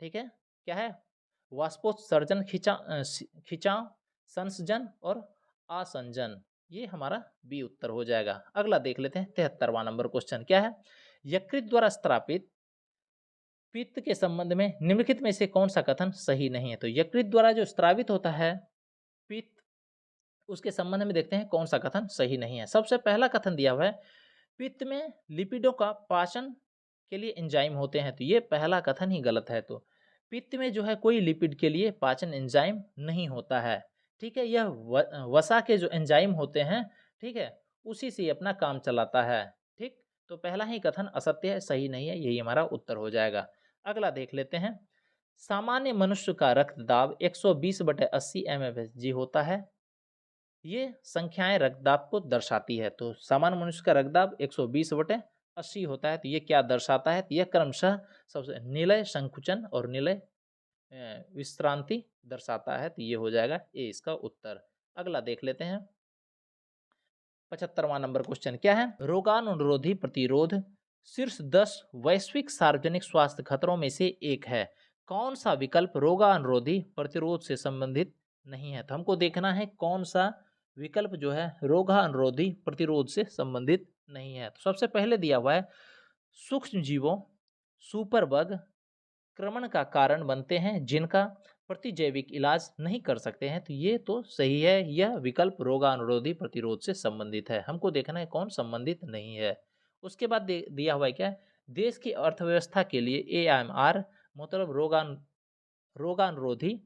ठीक है, क्या है, वाष्पोत्सर्जन, खिंचाव, संसर्जन और असंजन, ये हमारा बी उत्तर हो जाएगा। अगला देख लेते हैं 73वां नंबर क्वेश्चन क्या है, यकृत द्वारा स्त्रापित पित्त के संबंध में निम्नलिखित में से कौन सा कथन सही नहीं है। तो यकृत द्वारा जो स्त्रावित होता है पित्त, उसके संबंध में देखते हैं कौन सा कथन सही नहीं है। सबसे पहला कथन दिया हुआ है, पित्त में लिपिडों का पाचन के लिए एंजाइम होते हैं, तो ये पहला कथन ही गलत है। तो पित्त में जो है कोई लिपिड के लिए पाचन एंजाइम नहीं होता है। ठीक है, यह वसा के जो एंजाइम होते हैं, ठीक है, उसी से अपना काम चलाता है। ठीक, तो पहला ही कथन असत्य है, सही नहीं है, यही हमारा उत्तर हो जाएगा। अगला देख लेते हैं, सामान्य मनुष्य का रक्तदाब 120/80 mmHg होता है, ये संख्याएं रक्तदाब को दर्शाती है। तो सामान्य मनुष्य का रक्तदाब 120/80 80 होता है, तो ये क्या दर्शाता है? तो यह क्रमशः सबसे निलय संकुचन और निलय विश्रांति दर्शाता है। तो ये हो जाएगा ए इसका उत्तर। अगला देख लेते हैं। 75वां नंबर क्वेश्चन क्या है? रोगानुरोधी प्रतिरोध शीर्ष 10 वैश्विक सार्वजनिक स्वास्थ्य खतरों में से एक है। कौन सा विकल्प रोगानुरोधी प्रतिरोध से संबंधित नहीं है? तो हमको देखना है कौन सा विकल्प जो है रोगानुरोधी प्रतिरोध से संबंधित नहीं है। तो सबसे पहले दिया हुआ है सूक्ष्म जीवों, सुपर बग क्रमण का कारण बनते हैं जिनका प्रतिजैविक इलाज नहीं कर सकते हैं। तो ये तो सही है, यह विकल्प रोगानुरोधी प्रतिरोध से संबंधित है। हमको देखना है कौन संबंधित नहीं है। उसके बाद दिया हुआ है क्या? देश की अर्थव्यवस्था के लिए AMR मतलब रोगानुरोधी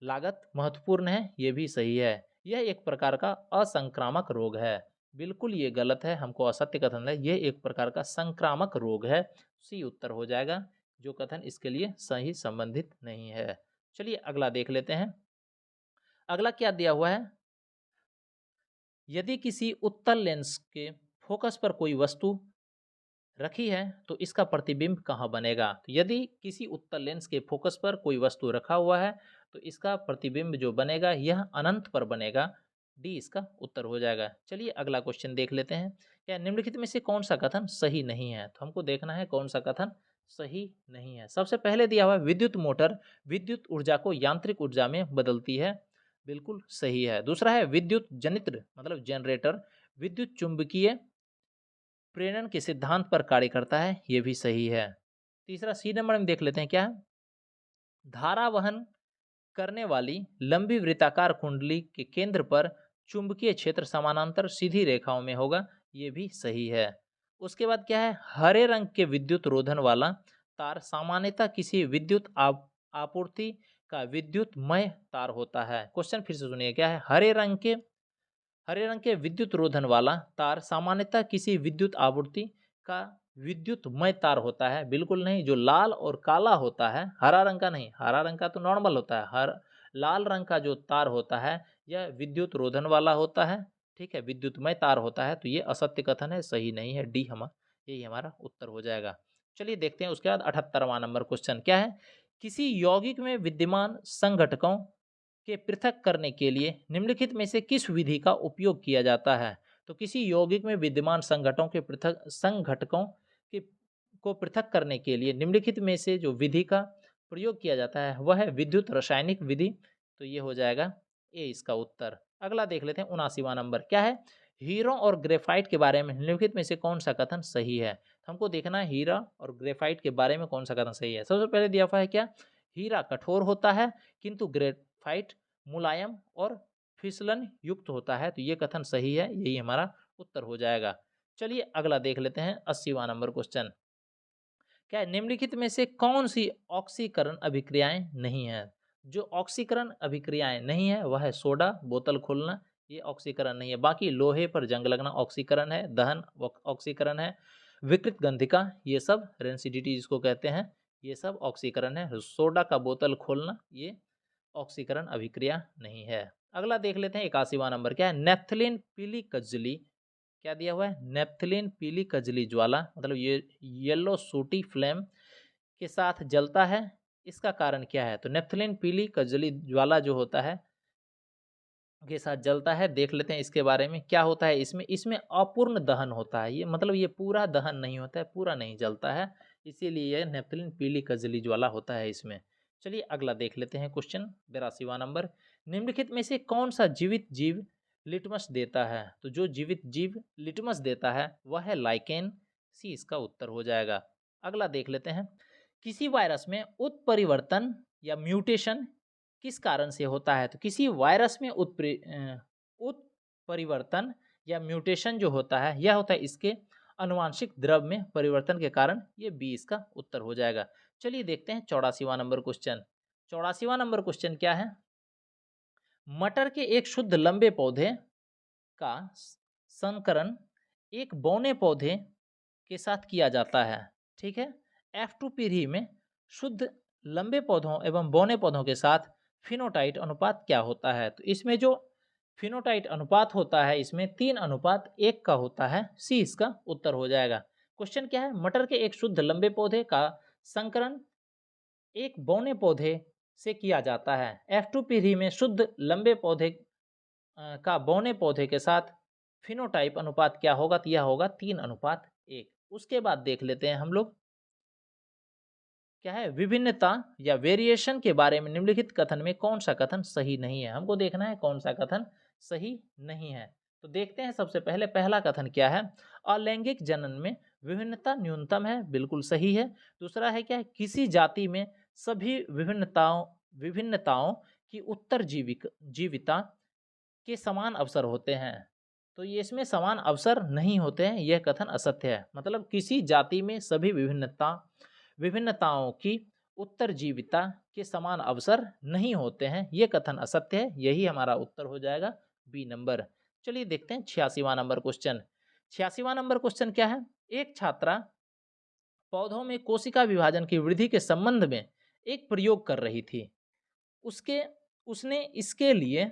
लागत महत्वपूर्ण है, ये भी सही है। यह एक प्रकार का असंक्रामक रोग है, बिल्कुल ये गलत है, हमको असत्य कथन है। यह एक प्रकार का संक्रामक रोग है, सी उत्तर हो जाएगा। जो कथन इसके लिए सही संबंधित नहीं है। चलिए अगला देख लेते हैं। अगला क्या दिया हुआ है? यदि किसी उत्तल लेंस के फोकस पर कोई वस्तु रखी है तो इसका प्रतिबिंब कहाँ बनेगा? तो यदि किसी उत्तल लेंस के फोकस पर कोई वस्तु रखा हुआ है तो इसका प्रतिबिंब जो बनेगा यह अनंत पर बनेगा। डी इसका उत्तर हो जाएगा। चलिए अगला क्वेश्चन देख लेते हैं। क्या निम्नलिखित में से कौन सा कथन सही नहीं है? तो हमको देखना है कौन सा कथन सही नहीं है। सबसे पहले दिया हुआ है विद्युत मोटर विद्युत ऊर्जा को यांत्रिक ऊर्जा में बदलती है, बिल्कुल सही है। दूसरा है विद्युत जनित्र मतलब जनरेटर विद्युत चुंबकीय प्रेरण के सिद्धांत पर कार्य करता है, ये भी सही है। तीसरा सी नंबर में देख लेते हैं क्या है? धारा वहन करने वाली लंबी वृत्ताकार कुंडली के केंद्र पर चुंबकीय क्षेत्र समानांतर सीधी रेखाओं में होगा, ये भी सही है। उसके बाद क्या है? हरे रंग के विद्युत रोधन वाला तार सामान्यतः किसी विद्युत आपूर्ति का विद्युतमय तार होता है। क्वेश्चन फिर से सुनिए क्या है? हरे रंग के विद्युत रोधन वाला तार सामान्यतः किसी विद्युत आपूर्ति का विद्युतमय तार होता है, बिल्कुल नहीं। जो लाल और काला होता है, हरा रंग का नहीं, हरा रंग का तो नॉर्मल होता है, हर लाल रंग का जो तार होता है यह विद्युत रोधन वाला होता है, ठीक है, विद्युतमय तार होता है। तो ये असत्य कथन है, सही नहीं है। डी यही हमारा उत्तर हो जाएगा। चलिए देखते हैं उसके बाद 78वां नंबर क्वेश्चन क्या है? किसी यौगिक में विद्यमान संघटकों के पृथक करने के लिए निम्नलिखित में से किस विधि का उपयोग किया जाता है? तो किसी यौगिक में विद्यमान संघटकों के को पृथक करने के लिए निम्नलिखित में से जो विधि का प्रयोग किया जाता है वह है विद्युत रासायनिक विधि। तो ये हो जाएगा ए इसका उत्तर। अगला देख लेते हैं 79वां नंबर क्या है? हीरो और ग्रेफाइट के बारे में निम्नलिखित में से कौन सा कथन सही है? तो हमको देखना है हीरा और ग्रेफाइट के बारे में कौन सा कथन सही है। सबसे पहले दिया हुआ है क्या? हीरा कठोर होता है किंतु ग्रेफाइट मुलायम और फिसलन युक्त होता है। तो ये कथन सही है, यही हमारा उत्तर हो जाएगा। चलिए अगला देख लेते हैं 80वां नंबर क्वेश्चन क्या है? निम्नलिखित में से कौन सी ऑक्सीकरण अभिक्रियाएं नहीं है? जो ऑक्सीकरण अभिक्रियाएं नहीं है वह है सोडा बोतल खोलना, ये ऑक्सीकरण नहीं है। बाकी लोहे पर जंग लगना ऑक्सीकरण है, दहन ऑक्सीकरण है, विकृत गंधिका ये सब रेंसिडिटी जिसको कहते हैं ये सब ऑक्सीकरण है। सोडा का बोतल खोलना ये ऑक्सीकरण अभिक्रिया नहीं है। अगला देख लेते हैं 81वां नंबर क्या है? नेफ्थलीन पीली कजली क्या दिया हुआ है? नेफ्थलीन पीली कजली ज्वाला मतलब ये येलो सूटी फ्लेम के साथ जलता है, इसका कारण क्या है? तो नेफ्थलीन पीली कजली ज्वाला जो होता है के साथ जलता है, देख लेते हैं इसके बारे में क्या होता है। इसमें इसमें अपूर्ण दहन होता है, ये मतलब ये पूरा दहन नहीं होता है, पूरा नहीं जलता है, इसीलिए यह नेफ्थलीन पीली कजली ज्वाला होता है इसमें। चलिए अगला देख लेते हैं क्वेश्चन 82वां नंबर। निम्नलिखित में से कौन सा जीवित जीव लिटमस देता है? तो जो जीवित जीव लिटमस देता है वह है लाइकेन, सी इसका उत्तर हो जाएगा। अगला देख लेते हैं। किसी वायरस में उत्परिवर्तन या म्यूटेशन किस कारण से होता है? तो किसी वायरस में उत्परिवर्तन या म्यूटेशन जो होता है यह होता है इसके अनुवांशिक द्रव्य में परिवर्तन के कारण, ये बी इसका उत्तर हो जाएगा। चलिए देखते हैं 84वां नंबर क्वेश्चन। 84वां नंबर क्वेश्चन क्या है? मटर के एक शुद्ध लंबे पौधे का संकरण एक बौने पौधे के साथ किया जाता है, ठीक है। F2 पीढ़ी में शुद्ध लंबे पौधों एवं बौने पौधों के साथ फिनोटाइट अनुपात क्या होता है? तो इसमें जो फिनोटाइट अनुपात होता है इसमें 3:1 का होता है, सी इसका उत्तर हो जाएगा। क्वेश्चन क्या है, मटर के एक शुद्ध लंबे पौधे का संकरण एक बौने पौधे से किया जाता है। F2 पीढ़ी में शुद्ध लंबे पौधे का बौने पौधे के साथ फिनोटाइप अनुपात क्या होगा, तो यह होगा 3:1। उसके बाद देख लेते हैं हम लोग क्या है, विभिन्नता या वेरिएशन के बारे में निम्नलिखित कथन में कौन सा कथन सही नहीं है। हमको देखना है कौन सा कथन सही नहीं है। तो देखते हैं सबसे पहले पहला कथन क्या है, अलैंगिक जनन में विभिन्नता न्यूनतम है, बिल्कुल सही है। दूसरा है क्या है, किसी जाति में सभी विभिन्नताओं की उत्तर जीविता के समान अवसर होते हैं। तो ये इसमें समान अवसर नहीं होते हैं, यह कथन असत्य है। मतलब किसी जाति में सभी विभिन्नताओं की उत्तरजीविता के समान अवसर नहीं होते हैं, यह कथन असत्य है। यही हमारा उत्तर हो जाएगा बी नंबर। चलिए देखते हैं 86वां नंबर क्वेश्चन। 86वां नंबर क्वेश्चन क्या है, एक छात्रा पौधों में कोशिका विभाजन की वृद्धि के संबंध में एक प्रयोग कर रही थी। उसने इसके लिए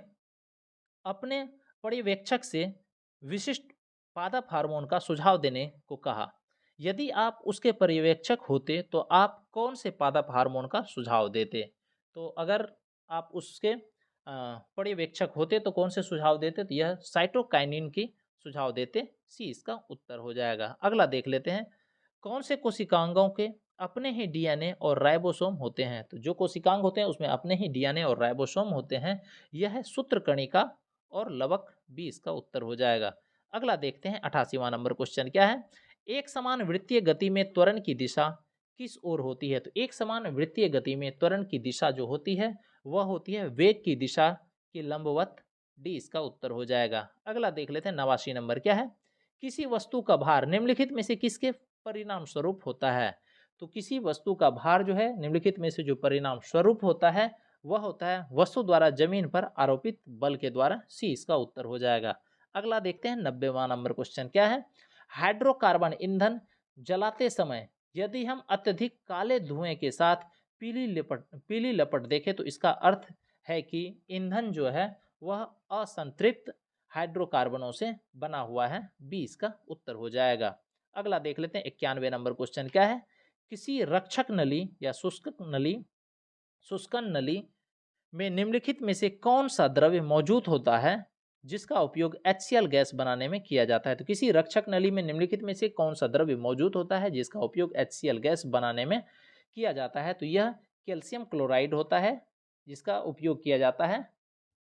अपने पर्यवेक्षक से विशिष्ट पादप हार्मोन का सुझाव देने को कहा। यदि आप उसके पर्यवेक्षक होते तो आप कौन से पादप हार्मोन का सुझाव देते। तो अगर आप उसके पर्यवेक्षक होते तो कौन से सुझाव देते, तो यह साइटोकाइनिन की सुझाव देते। सी इसका उत्तर हो जाएगा। अगला देख लेते हैं, कौन से कोशिकांगों के अपने ही डीएनए और राइबोसोम होते हैं। तो जो कोशिकांग होते हैं उसमें अपने ही डीएनए और राइबोसोम होते हैं, यह है सूत्रकणिका और लवक। बी इसका उत्तर हो जाएगा। अगला देखते हैं 88वां नंबर क्वेश्चन क्या है, एक समान वृत्तीय गति में त्वरण की दिशा किस ओर होती है। तो एक समान वृत्तीय गति में त्वरण की दिशा जो होती है वह होती है वेग की दिशा के लंबवत। डी इसका उत्तर हो जाएगा। अगला देख लेते हैं 89 नंबर क्या है, किसी वस्तु का भार निम्नलिखित में से किसके परिणाम स्वरूप होता है। तो किसी वस्तु का भार जो है निम्नलिखित में से जो परिणाम स्वरूप होता है वह होता है वस्तु द्वारा जमीन पर आरोपित बल के द्वारा। सी इसका उत्तर हो जाएगा। अगला देखते हैं 90वां नंबर क्वेश्चन क्या है, हाइड्रोकार्बन ईंधन जलाते समय यदि हम अत्यधिक काले धुएं के साथ पीली लपट देखें तो इसका अर्थ है कि ईंधन जो है वह असंतृप्त हाइड्रोकार्बनों से बना हुआ है। बी इसका उत्तर हो जाएगा। अगला देख लेते हैं 91 नंबर क्वेश्चन क्या है, किसी रक्षक नली या शुष्कन नली में निम्नलिखित में से कौन सा द्रव्य मौजूद होता है जिसका उपयोग HCl गैस बनाने में किया जाता है। तो किसी रक्षक नली में निम्नलिखित में से कौन सा द्रव्य मौजूद होता है जिसका उपयोग HCl गैस बनाने में किया जाता है। तो यह कैल्शियम क्लोराइड होता है जिसका उपयोग किया जाता है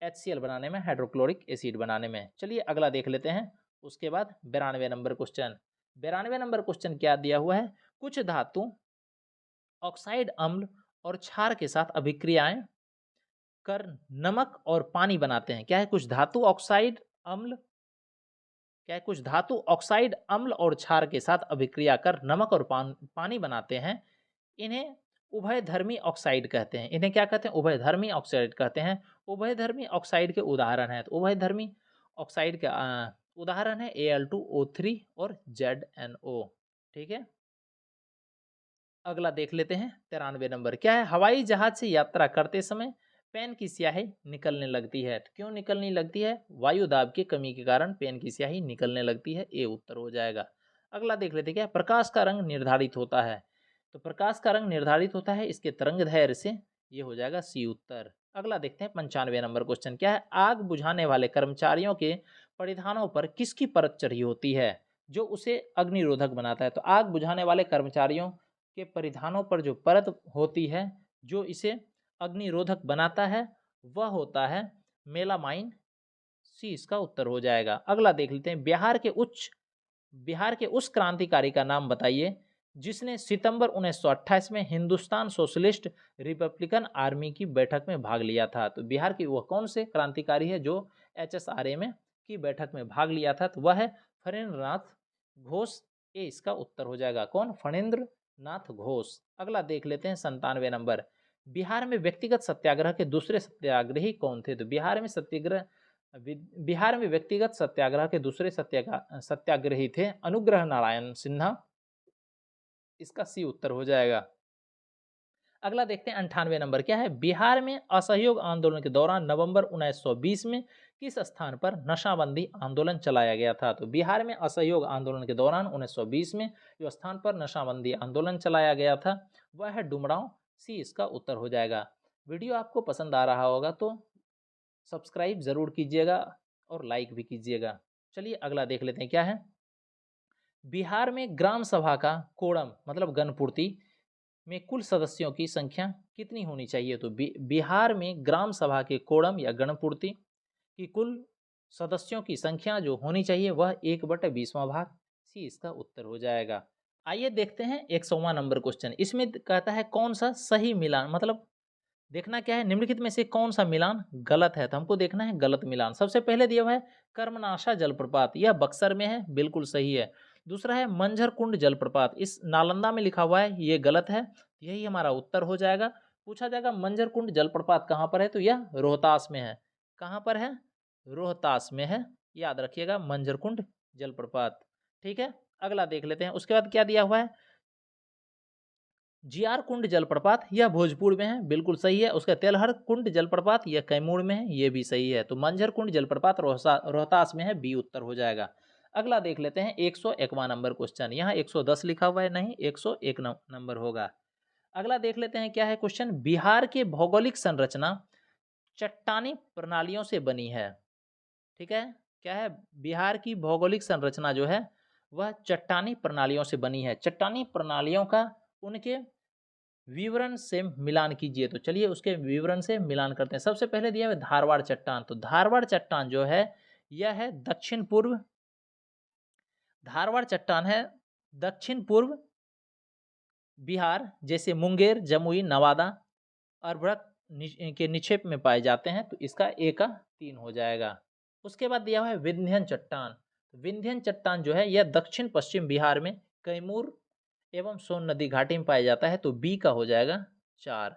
HCl बनाने में, हाइड्रोक्लोरिक एसिड बनाने में। चलिए अगला देख लेते हैं। उसके बाद 92 नंबर क्वेश्चन। 92 नंबर क्वेश्चन क्या दिया हुआ है, कुछ धातु ऑक्साइड अम्ल और क्षार के साथ अभिक्रियाएं कर नमक और पानी बनाते हैं। क्या है, कुछ धातु ऑक्साइड अम्ल, क्या है, कुछ धातु ऑक्साइड अम्ल और क्षार के साथ अभिक्रिया कर नमक और पानी बनाते हैं। इन्हें उभयधर्मी ऑक्साइड कहते हैं। इन्हें क्या कहते हैं, उभयधर्मी ऑक्साइड कहते हैं। उभयधर्मी ऑक्साइड के उदाहरण है, तो उभयधर्मी ऑक्साइड के उदाहरण है Al2O3 और ZnO। ठीक है, अगला देख लेते हैं 93 नंबर क्या है, हवाई जहाज से यात्रा करते समय पेन की स्याही निकलने लगती है। तो क्यों निकलने लगती है, वायु दाब की कमी के कारण पेन की स्याही निकलने लगती है। ए उत्तर हो जाएगा। अगला देख लेते हैं क्या, प्रकाश का रंग निर्धारित होता है। तो प्रकाश का रंग निर्धारित होता है इसके तरंग दैर्घ्य से। ये हो जाएगा सी उत्तर। अगला देखते हैं 95 नंबर क्वेश्चन क्या है, आग बुझाने वाले कर्मचारियों के परिधानों पर किसकी परत चढ़ी होती है जो उसे अग्निरोधक बनाता है। तो आग बुझाने वाले कर्मचारियों के परिधानों पर जो परत होती है जो इसे अग्निरोधक बनाता है वह होता है मेलामाइन। सी इसका उत्तर हो जाएगा। अगला देख लेते हैं, बिहार के उस क्रांतिकारी का नाम बताइए जिसने सितंबर 1928 में हिंदुस्तान सोशलिस्ट रिपब्लिकन आर्मी की बैठक में भाग लिया था। तो बिहार की वह कौन से क्रांतिकारी है जो HSRA में की बैठक में भाग लिया था, तो वह है फणींद्र नाथ घोष। ए इसका उत्तर हो जाएगा। कौन, फणींद्र नाथ घोष। अगला देख लेते हैं 97 नंबर, बिहार में व्यक्तिगत सत्याग्रह के दूसरे सत्याग्रही कौन थे। तो बिहार में व्यक्तिगत सत्याग्रह के दूसरे सत्याग्रही थे अनुग्रह नारायण सिन्हा। इसका सी उत्तर हो जाएगा। अगला देखते हैं 98 नंबर क्या है, बिहार में असहयोग आंदोलन के दौरान नवंबर 1920 में किस स्थान पर नशाबंदी आंदोलन चलाया गया था। तो बिहार में असहयोग आंदोलन के दौरान 1920 में जो स्थान पर नशाबंदी आंदोलन चलाया गया था वह है डुमरांव। सी इसका उत्तर हो जाएगा। वीडियो आपको पसंद आ रहा होगा तो सब्सक्राइब जरूर कीजिएगा और लाइक भी कीजिएगा। चलिए अगला देख लेते हैं क्या है, बिहार में ग्राम सभा का कोड़म मतलब गणपूर्ति में कुल सदस्यों की संख्या कितनी होनी चाहिए। तो बिहार में ग्राम सभा के कोड़म या गणपूर्ति की कुल सदस्यों की संख्या जो होनी चाहिए वह 1/20वां भाग। सी इसका उत्तर हो जाएगा। आइए देखते हैं 100वां नंबर क्वेश्चन। इसमें कहता है कौन सा सही मिलान, मतलब देखना क्या है, निम्नलिखित में से कौन सा मिलान गलत है। तो हमको देखना है गलत मिलान। सबसे पहले दिया हुआ है कर्मनाशा जलप्रपात, यह बक्सर में है, बिल्कुल सही है। दूसरा है मंझर कुंड जलप्रपात, इस नालंदा में लिखा हुआ है, ये गलत है, यही हमारा उत्तर हो जाएगा। पूछा जाएगा मंझर कुंड जलप्रपात कहाँ पर है, तो यह रोहतास में है। कहाँ पर है, रोहतास में है, याद रखिएगा मंझर कुंड जलप्रपात। ठीक है, अगला देख लेते हैं। उसके बाद क्या दिया हुआ है, जियार कुंड जलप्रपात, यह भोजपुर में है, बिल्कुल सही है। उसका तेलहर कुंड जलप्रपात यह कैमूर में है, ये भी सही है। तो मंझर कुंड जलप्रपात रोहतास में है, बी उत्तर हो जाएगा। अगला देख लेते हैं 101वां नंबर क्वेश्चन। यहाँ 110 लिखा हुआ है, नहीं 101 नंबर होगा। अगला देख लेते हैं क्या है क्वेश्चन, बिहार के भौगोलिक संरचना चट्टानी प्रणालियों से बनी है। ठीक है, क्या है, बिहार की भौगोलिक संरचना जो है वह चट्टानी प्रणालियों से बनी है। चट्टानी प्रणालियों का उनके विवरण से मिलान कीजिए। तो चलिए उसके विवरण से मिलान करते हैं। सबसे पहले दिया है धारवाड़ चट्टान। तो धारवाड़ चट्टान जो है यह है दक्षिण पूर्व, धारवाड़ चट्टान है दक्षिण पूर्व बिहार, जैसे मुंगेर, जमुई, नवादा, अरवरक के निक्षेप में पाए जाते हैं। तो इसका ए का 3 हो जाएगा। उसके बाद दिया हुआ है विंध्यन चट्टान। विंध्यन चट्टान जो है यह दक्षिण पश्चिम बिहार में कैमूर एवं सोन नदी घाटी में पाया जाता है। तो बी का हो जाएगा 4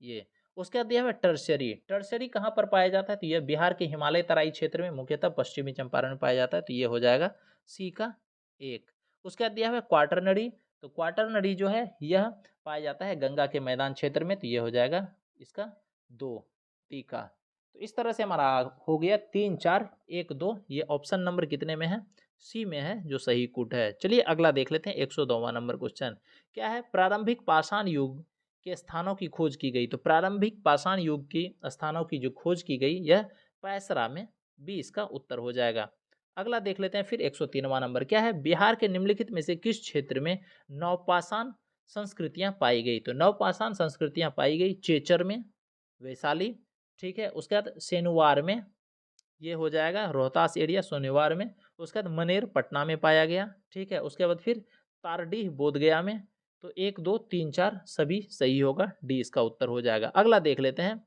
ये। उसके बाद दिया हुआ टर्सरी। टर्सरी कहाँ पर पाया जाता है, तो यह बिहार के हिमालय तराई क्षेत्र में मुख्यतः पश्चिमी चंपारण में पाया जाता है। तो ये हो जाएगा सी का 1। उसके बाद दिया हुआ क्वाटरनरी। तो क्वाटरनरी जो है यह पाया जाता है गंगा के मैदान क्षेत्र में। तो ये हो जाएगा इसका 2 टी का। तो इस तरह से हमारा हो गया 3 4 1 2। ये ऑप्शन नंबर कितने में है, सी में है, जो सही कूट है। चलिए अगला देख लेते हैं 102वां नंबर क्वेश्चन। क्या है, प्रारंभिक पाषाण युग के स्थानों की खोज की गई। तो प्रारंभिक पाषाण युग की स्थानों की जो खोज की गई यह पैसरा में, बी इसका उत्तर हो जाएगा। अगला देख लेते हैं फिर 103वां नंबर। क्या है, बिहार के निम्नलिखित में से किस क्षेत्र में नवपाषाण संस्कृतियां पाई गई। तो नवपाषाण संस्कृतियां पाई गई चेचर में, वैशाली, ठीक है। उसके बाद सेनुवार में, ये हो जाएगा रोहतास एरिया सोनेवार में। उसके बाद मनेर पटना में पाया गया, ठीक है। उसके बाद फिर तारडीह बोधगया में। तो 1 2 3 4 सभी सही होगा, डी इसका उत्तर हो जाएगा। अगला देख लेते हैं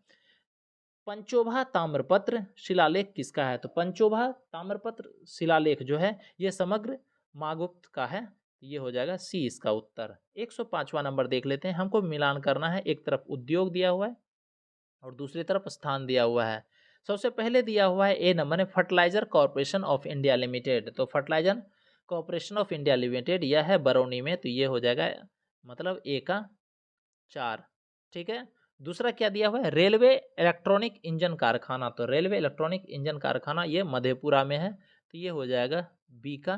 पंचोभा ताम्रपत्र शिलालेख किसका है। तो पंचोभा ताम्रपत्र शिलालेख जो है यह समग्र मागुप्त का है। ये हो जाएगा सी इसका उत्तर। 105वां नंबर देख लेते हैं। हमको मिलान करना है, एक तरफ उद्योग दिया हुआ है और दूसरी तरफ स्थान दिया हुआ है। सबसे पहले दिया हुआ है ए नंबर है fertilizer corporation of India limited. तो fertilizer corporation of India limited यह है बरौनी में। तो ये हो जाएगा मतलब ए का 4, ठीक है। दूसरा क्या दिया हुआ है, रेलवे इलेक्ट्रॉनिक इंजन कारखाना। तो रेलवे इलेक्ट्रॉनिक इंजन कारखाना ये मधेपुरा में है। तो ये हो जाएगा बी का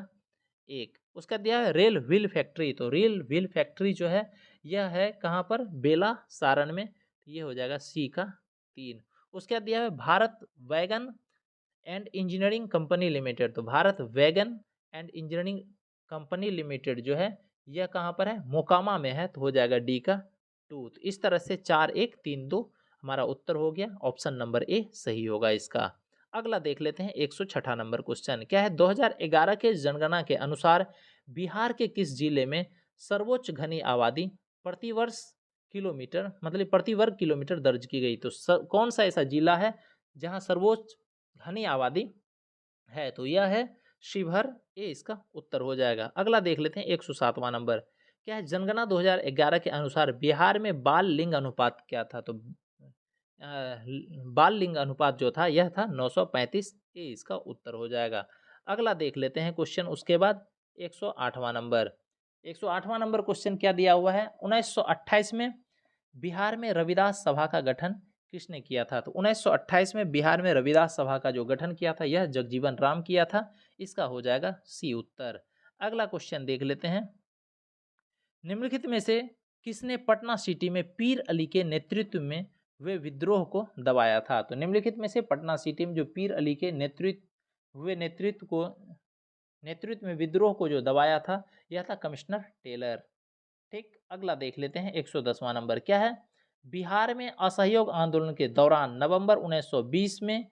1। उसका दिया है रेल व्हील फैक्ट्री। तो रेल व्हील फैक्ट्री जो है यह है कहाँ पर, बेला सारण में। तो ये हो जाएगा सी का 3। उसके बाद दिया है Bharat wagon and engineering company limited. तो Bharat wagon and engineering company limited जो है यह कहाँ पर है, मोकामा में है। तो हो जाएगा डी का 2। तो इस तरह से 4 1 3 2 हमारा उत्तर हो गया। ऑप्शन नंबर ए सही होगा इसका। अगला देख लेते हैं 106 नंबर क्वेश्चन। क्या है, 2011 के जनगणना के अनुसार बिहार के किस जिले में सर्वोच्च घनी आबादी प्रतिवर्ष किलोमीटर मतलब प्रति वर्ग किलोमीटर दर्ज की गई। तो कौन सा ऐसा जिला है जहां सर्वोच्च घनी आबादी है। तो यह है शिवहर, ये इसका उत्तर हो जाएगा। अगला देख लेते हैं 107वां नंबर। क्या है, जनगणना 2011 के अनुसार बिहार में बाल लिंग अनुपात क्या था। तो बाल लिंग अनुपात जो था यह था 935, ये इसका उत्तर हो जाएगा। अगला देख लेते हैं क्वेश्चन उसके बाद 108वां नंबर। 108वां नंबर क्वेश्चन क्या दिया हुआ है, 1928 में बिहार में रविदास सभा का गठन किसने किया था? तो 1928 में बिहार में रविदास सभा का जो गठन किया था यह जगजीवन राम किया था। इसका हो जाएगा सी उत्तर। अगला क्वेश्चन देख लेते हैं। निम्नलिखित में से किसने पटना सिटी में पीर अली के नेतृत्व में वे विद्रोह को दबाया था? तो निम्नलिखित में से पटना सिटी में जो पीर अली के नेतृत्व में विद्रोह को जो दबाया था यह था कमिश्नर टेलर। ठीक, अगला देख लेते हैं। 110वां नंबर क्या है? बिहार में असहयोग आंदोलन के दौरान नवंबर 1920 में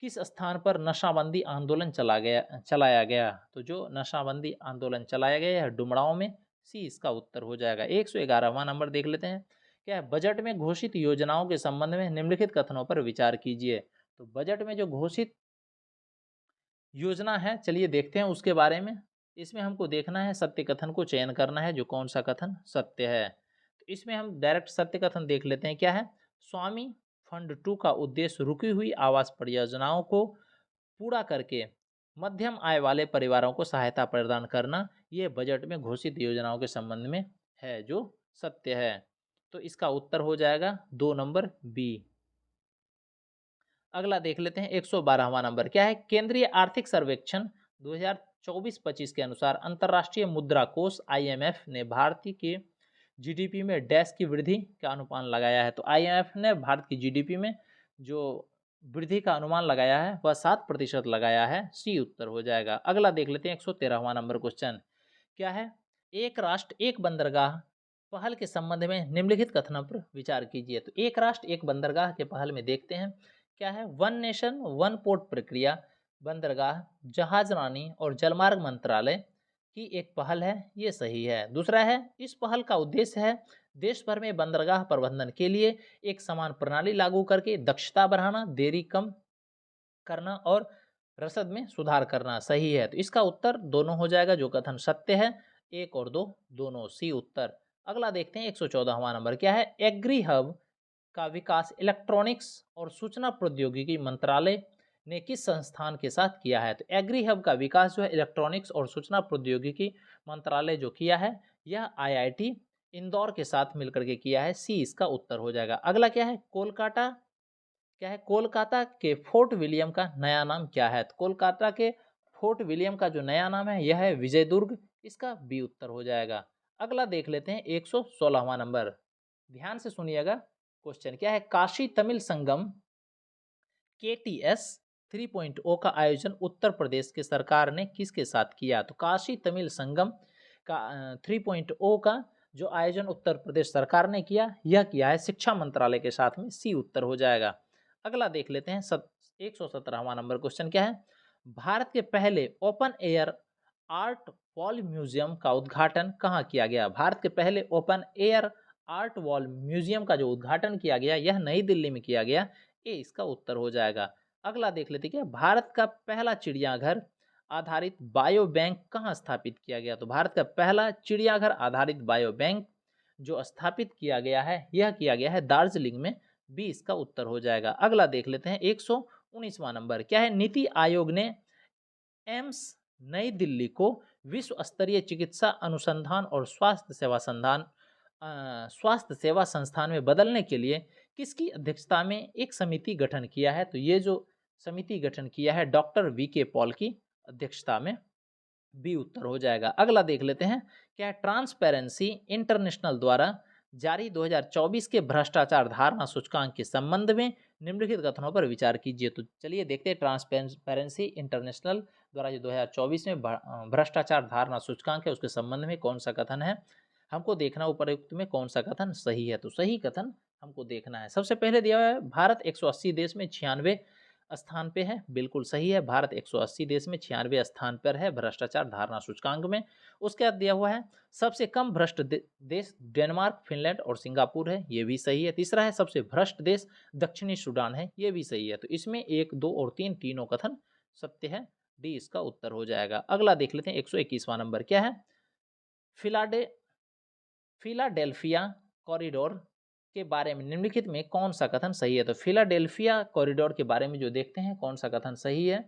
किस स्थान पर नशाबंदी आंदोलन चलाया गया? तो जो नशाबंदी आंदोलन चलाया गया है डुमरांव में। सी इसका उत्तर हो जाएगा। 111वां नंबर देख लेते हैं। क्या है? बजट में घोषित योजनाओं के संबंध में निम्नलिखित कथनों पर विचार कीजिए। तो बजट में जो घोषित योजना है, चलिए देखते हैं उसके बारे में। इसमें हमको देखना है, सत्य कथन को चयन करना है जो कौन सा कथन सत्य है। तो इसमें हम डायरेक्ट सत्य कथन देख लेते हैं। क्या है? स्वामी फंड 2 का उद्देश्य रुकी हुई आवास परियोजनाओं को पूरा करके मध्यम आय वाले परिवारों को सहायता प्रदान करना, ये बजट में घोषित योजनाओं के संबंध में है जो सत्य है। तो इसका उत्तर हो जाएगा 2 नंबर बी। अगला देख लेते हैं। 112वां नंबर क्या है? केंद्रीय आर्थिक सर्वेक्षण 2024-25 के अनुसार अंतर्राष्ट्रीय मुद्रा कोष IMF ने भारतीय के जीडीपी में डैश की वृद्धि का अनुमान लगाया है। तो IMF ने भारत की जीडीपी में जो वृद्धि का अनुमान लगाया है वह 7% लगाया है। सी उत्तर हो जाएगा। अगला देख लेते हैं। 113वां नंबर क्वेश्चन क्या है? एक राष्ट्र एक बंदरगाह पहल के संबंध में निम्नलिखित कथनों पर विचार कीजिए। तो एक राष्ट्र एक बंदरगाह के पहल में देखते हैं। क्या है? वन नेशन वन पोर्ट प्रक्रिया बंदरगाह, जहाज रानी और जलमार्ग मंत्रालय की एक पहल है, ये सही है। दूसरा है, इस पहल का उद्देश्य है देश भर में बंदरगाह प्रबंधन के लिए एक समान प्रणाली लागू करके दक्षता बढ़ाना, देरी कम करना और रसद में सुधार करना। सही है। तो इसका उत्तर दोनों हो जाएगा जो कथन सत्य है। 1 और 2 दोनों सी उत्तर। अगला देखते हैं। 114वां नंबर क्या है? एग्री हब का विकास इलेक्ट्रॉनिक्स और सूचना प्रौद्योगिकी मंत्रालय ने किस संस्थान के साथ किया है? तो एग्री हब का विकास जो है इलेक्ट्रॉनिक्स और सूचना प्रौद्योगिकी मंत्रालय जो किया है यह IIT इंदौर के साथ मिलकर के किया है। सी इसका उत्तर हो जाएगा। अगला क्या है? कोलकाता के फोर्ट विलियम का नया नाम क्या है? तो कोलकाता के फोर्ट विलियम का जो नया नाम है यह है विजय दुर्ग। इसका बी उत्तर हो जाएगा। अगला देख लेते हैं। 116वां नंबर, ध्यान से सुनिएगा। क्वेश्चन क्या है? काशी तमिल संगम KTS 3.0 का आयोजन उत्तर प्रदेश के सरकार ने किसके साथ किया? तो काशी तमिल संगम का 3.0 का जो आयोजन उत्तर प्रदेश सरकार ने किया यह किया है शिक्षा मंत्रालय के साथ में। सी उत्तर हो जाएगा। अगला देख लेते हैं। 117वां नंबर क्वेश्चन क्या है? भारत के पहले open air art wall museum का उद्घाटन कहाँ किया गया? भारत के पहले open air art wall museum का जो उद्घाटन किया गया यह नई दिल्ली में किया गया। ये इसका उत्तर हो जाएगा। अगला देख लेते हैं। भारत का पहला चिड़ियाघर आधारित बायो बैंक कहाँ स्थापित किया गया? तो भारत का पहला चिड़ियाघर आधारित बायो बैंक जो स्थापित किया गया है यह किया गया है दार्जिलिंग में। बी इसका उत्तर हो जाएगा। अगला देख लेते हैं। 119वां नंबर क्या है? नीति आयोग ने एम्स नई दिल्ली को विश्व स्तरीय चिकित्सा अनुसंधान और स्वास्थ्य सेवा संस्थान में बदलने के लिए किसकी अध्यक्षता में एक समिति गठन किया है? तो ये जो समिति गठन किया है डॉक्टर VK पॉल की अध्यक्षता में। बी उत्तर हो जाएगा। अगला देख लेते हैं। क्या ट्रांसपेरेंसी इंटरनेशनल द्वारा जारी 2024 के भ्रष्टाचार धारणा सूचकांक के संबंध में निम्नलिखित कथनों पर विचार कीजिए। तो चलिए देखते हैं। ट्रांसपेरेंसी इंटरनेशनल द्वारा जो 2024 में भ्रष्टाचार धारणा सूचकांक है उसके संबंध में कौन सा कथन है हमको देखना, उपरोक्त में कौन सा कथन सही है। तो सही कथन हमको देखना है। सबसे पहले दिया हुआ है भारत 180 देश में 96 स्थान पे है। बिल्कुल सही है। भारत 180 देश में 96 स्थान पर है भ्रष्टाचार धारणा सूचकांक में। उसके बाद दिया हुआ है सबसे कम भ्रष्ट देश डेनमार्क, फिनलैंड और सिंगापुर है। ये भी सही है। तीसरा है सबसे भ्रष्ट देश दक्षिणी सूडान है। ये भी सही है। तो इसमें 1, 2 और 3 तीनों कथन सत्य है। डी इसका उत्तर हो जाएगा। अगला देख लेते हैं। 121वां नंबर क्या है? फिलाडेल्फिया कॉरिडोर के बारे में निम्नलिखित में कौन सा कथन सही है? तो फिलाडेल्फिया कॉरिडोर के बारे में जो देखते हैं कौन सा कथन सही है।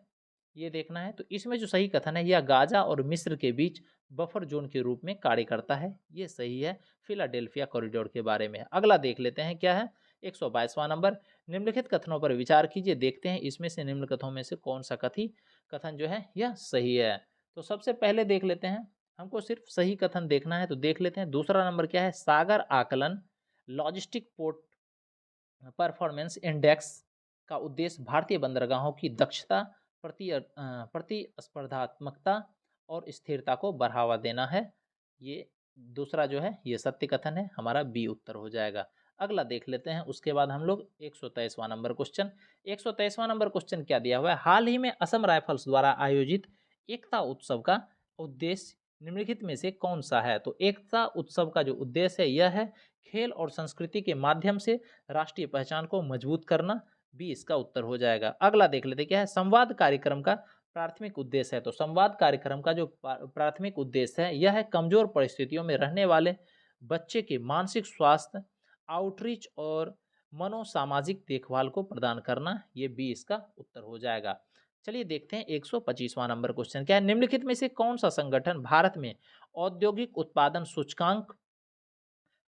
ये देखना है। तो इसमें जो सही कथन है, यह गाजा और मिस्र के बीच बफर जोन के रूप में कार्य करता है, ये सही है, फिलाडेल्फिया कॉरिडोर के बारे में। अगला देख लेते हैं क्या है, 122वां नंबर, निम्नलिखित कथनों पर विचार कीजिए, देखते हैं इसमें से निम्न कथनों में से कौन सा कथन जो है यह सही है। तो सबसे पहले देख लेते हैं, हमको सिर्फ सही कथन देखना है, तो देख लेते हैं दूसरा नंबर क्या है, सागर आकलन लॉजिस्टिक पोर्ट परफॉर्मेंस इंडेक्स का उद्देश्य भारतीय बंदरगाहों की दक्षता, प्रतिस्पर्धात्मकता और स्थिरता को बढ़ावा देना है। ये दूसरा जो है ये सत्य कथन है, हमारा बी उत्तर हो जाएगा। अगला देख लेते हैं, उसके बाद हम लोग 123वां नंबर क्वेश्चन। 123वां नंबर क्वेश्चन क्या दिया हुआ है, हाल ही में असम राइफल्स द्वारा आयोजित एकता उत्सव का उद्देश्य निम्नलिखित में से कौन सा है। तो एकता उत्सव का जो उद्देश्य है यह है खेल और संस्कृति के माध्यम से राष्ट्रीय पहचान को मजबूत करना, भी इसका उत्तर हो जाएगा। अगला देख लेते क्या है, संवाद कार्यक्रम का प्राथमिक उद्देश्य है। तो संवाद कार्यक्रम का जो प्राथमिक उद्देश्य है यह है कमजोर परिस्थितियों में रहने वाले बच्चे के मानसिक स्वास्थ्य, आउटरीच और मनोसामाजिक देखभाल को प्रदान करना, ये भी इसका उत्तर हो जाएगा। चलिए देखते हैं 125वां नंबर क्वेश्चन क्या है, निम्नलिखित में से कौन सा संगठन भारत में औद्योगिक उत्पादन सूचकांक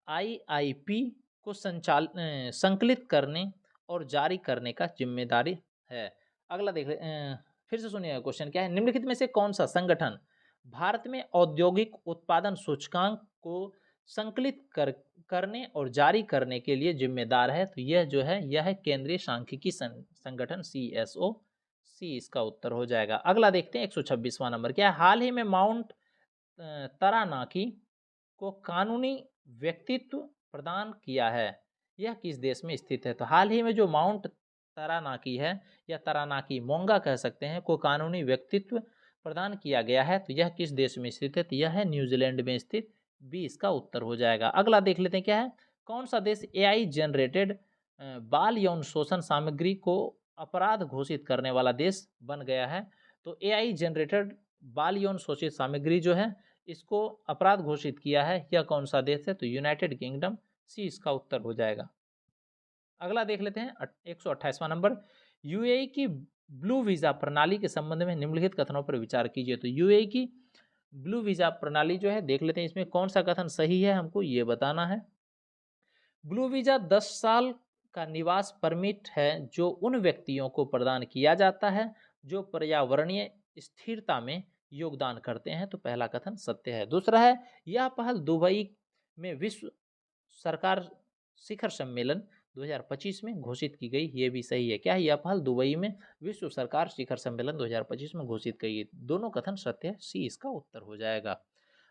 आईआईपी को संकलित करने और जारी करने का जिम्मेदारी है। अगला देख फिर से सुनिए क्वेश्चन क्या है, निम्नलिखित में से कौन सा संगठन भारत में औद्योगिक उत्पादन सूचकांक को करने और जारी करने के लिए जिम्मेदार है। तो यह जो है यह है केंद्रीय सांख्यिकी संगठन CSO, सी इसका उत्तर हो जाएगा। अगला देखते हैं 126वां नंबर क्या है, हाल ही में माउंट तारानाकी को कानूनी व्यक्तित्व प्रदान किया है, यह किस देश में स्थित है। तो हाल ही में जो माउंट तारानाकी है या तारानाकी मोंगा कह सकते हैं को कानूनी व्यक्तित्व प्रदान किया गया है, तो यह किस देश में स्थित है। तो यह है न्यूजीलैंड में स्थित, बी इसका उत्तर हो जाएगा। अगला देख लेते हैं क्या है, कौन सा देश AI जनरेटेड बाल यौन शोषण सामग्री को अपराध घोषित करने वाला देश बन गया है। तो AI जनरेटेड बाल यौन शोषित सामग्री जो है इसको अपराध घोषित किया है, यह कौन सा देश है। तो यूनाइटेड किंगडम, सी इसका उत्तर हो जाएगा। अगला देख लेते हैं 128वां नंबर, यूएई की ब्लू वीजा प्रणाली के संबंध में निम्नलिखित कथनों पर विचार कीजिए। तो यूएई की ब्लू वीजा प्रणाली जो है देख लेते हैं इसमें कौन सा कथन सही है, हमको ये बताना है। ब्लू वीजा 10 साल का निवास परमिट है जो उन व्यक्तियों को प्रदान किया जाता है जो पर्यावरणीय स्थिरता में योगदान करते हैं। तो पहला कथन सत्य है। दूसरा है, यह पहल दुबई में विश्व सरकार शिखर सम्मेलन 2025 में घोषित की गई, ये भी सही है। क्या है, यह पहल दुबई में विश्व सरकार शिखर सम्मेलन 2025 में घोषित की गई, दोनों कथन सत्य है, सी इसका उत्तर हो जाएगा।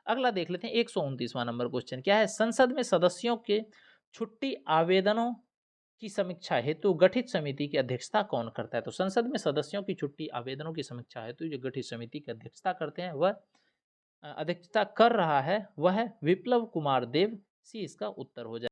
अगला देख लेते हैं 129वां नंबर क्वेश्चन क्या है, संसद में सदस्यों के छुट्टी आवेदनों की समीक्षा हेतु गठित समिति की अध्यक्षता कौन करता है। तो संसद में सदस्यों की छुट्टी आवेदनों की समीक्षा हेतु जो गठित समिति की अध्यक्षता करते हैं वह अध्यक्षता कर रहा है वह है विप्लव कुमार देव, सी इसका उत्तर हो जाए।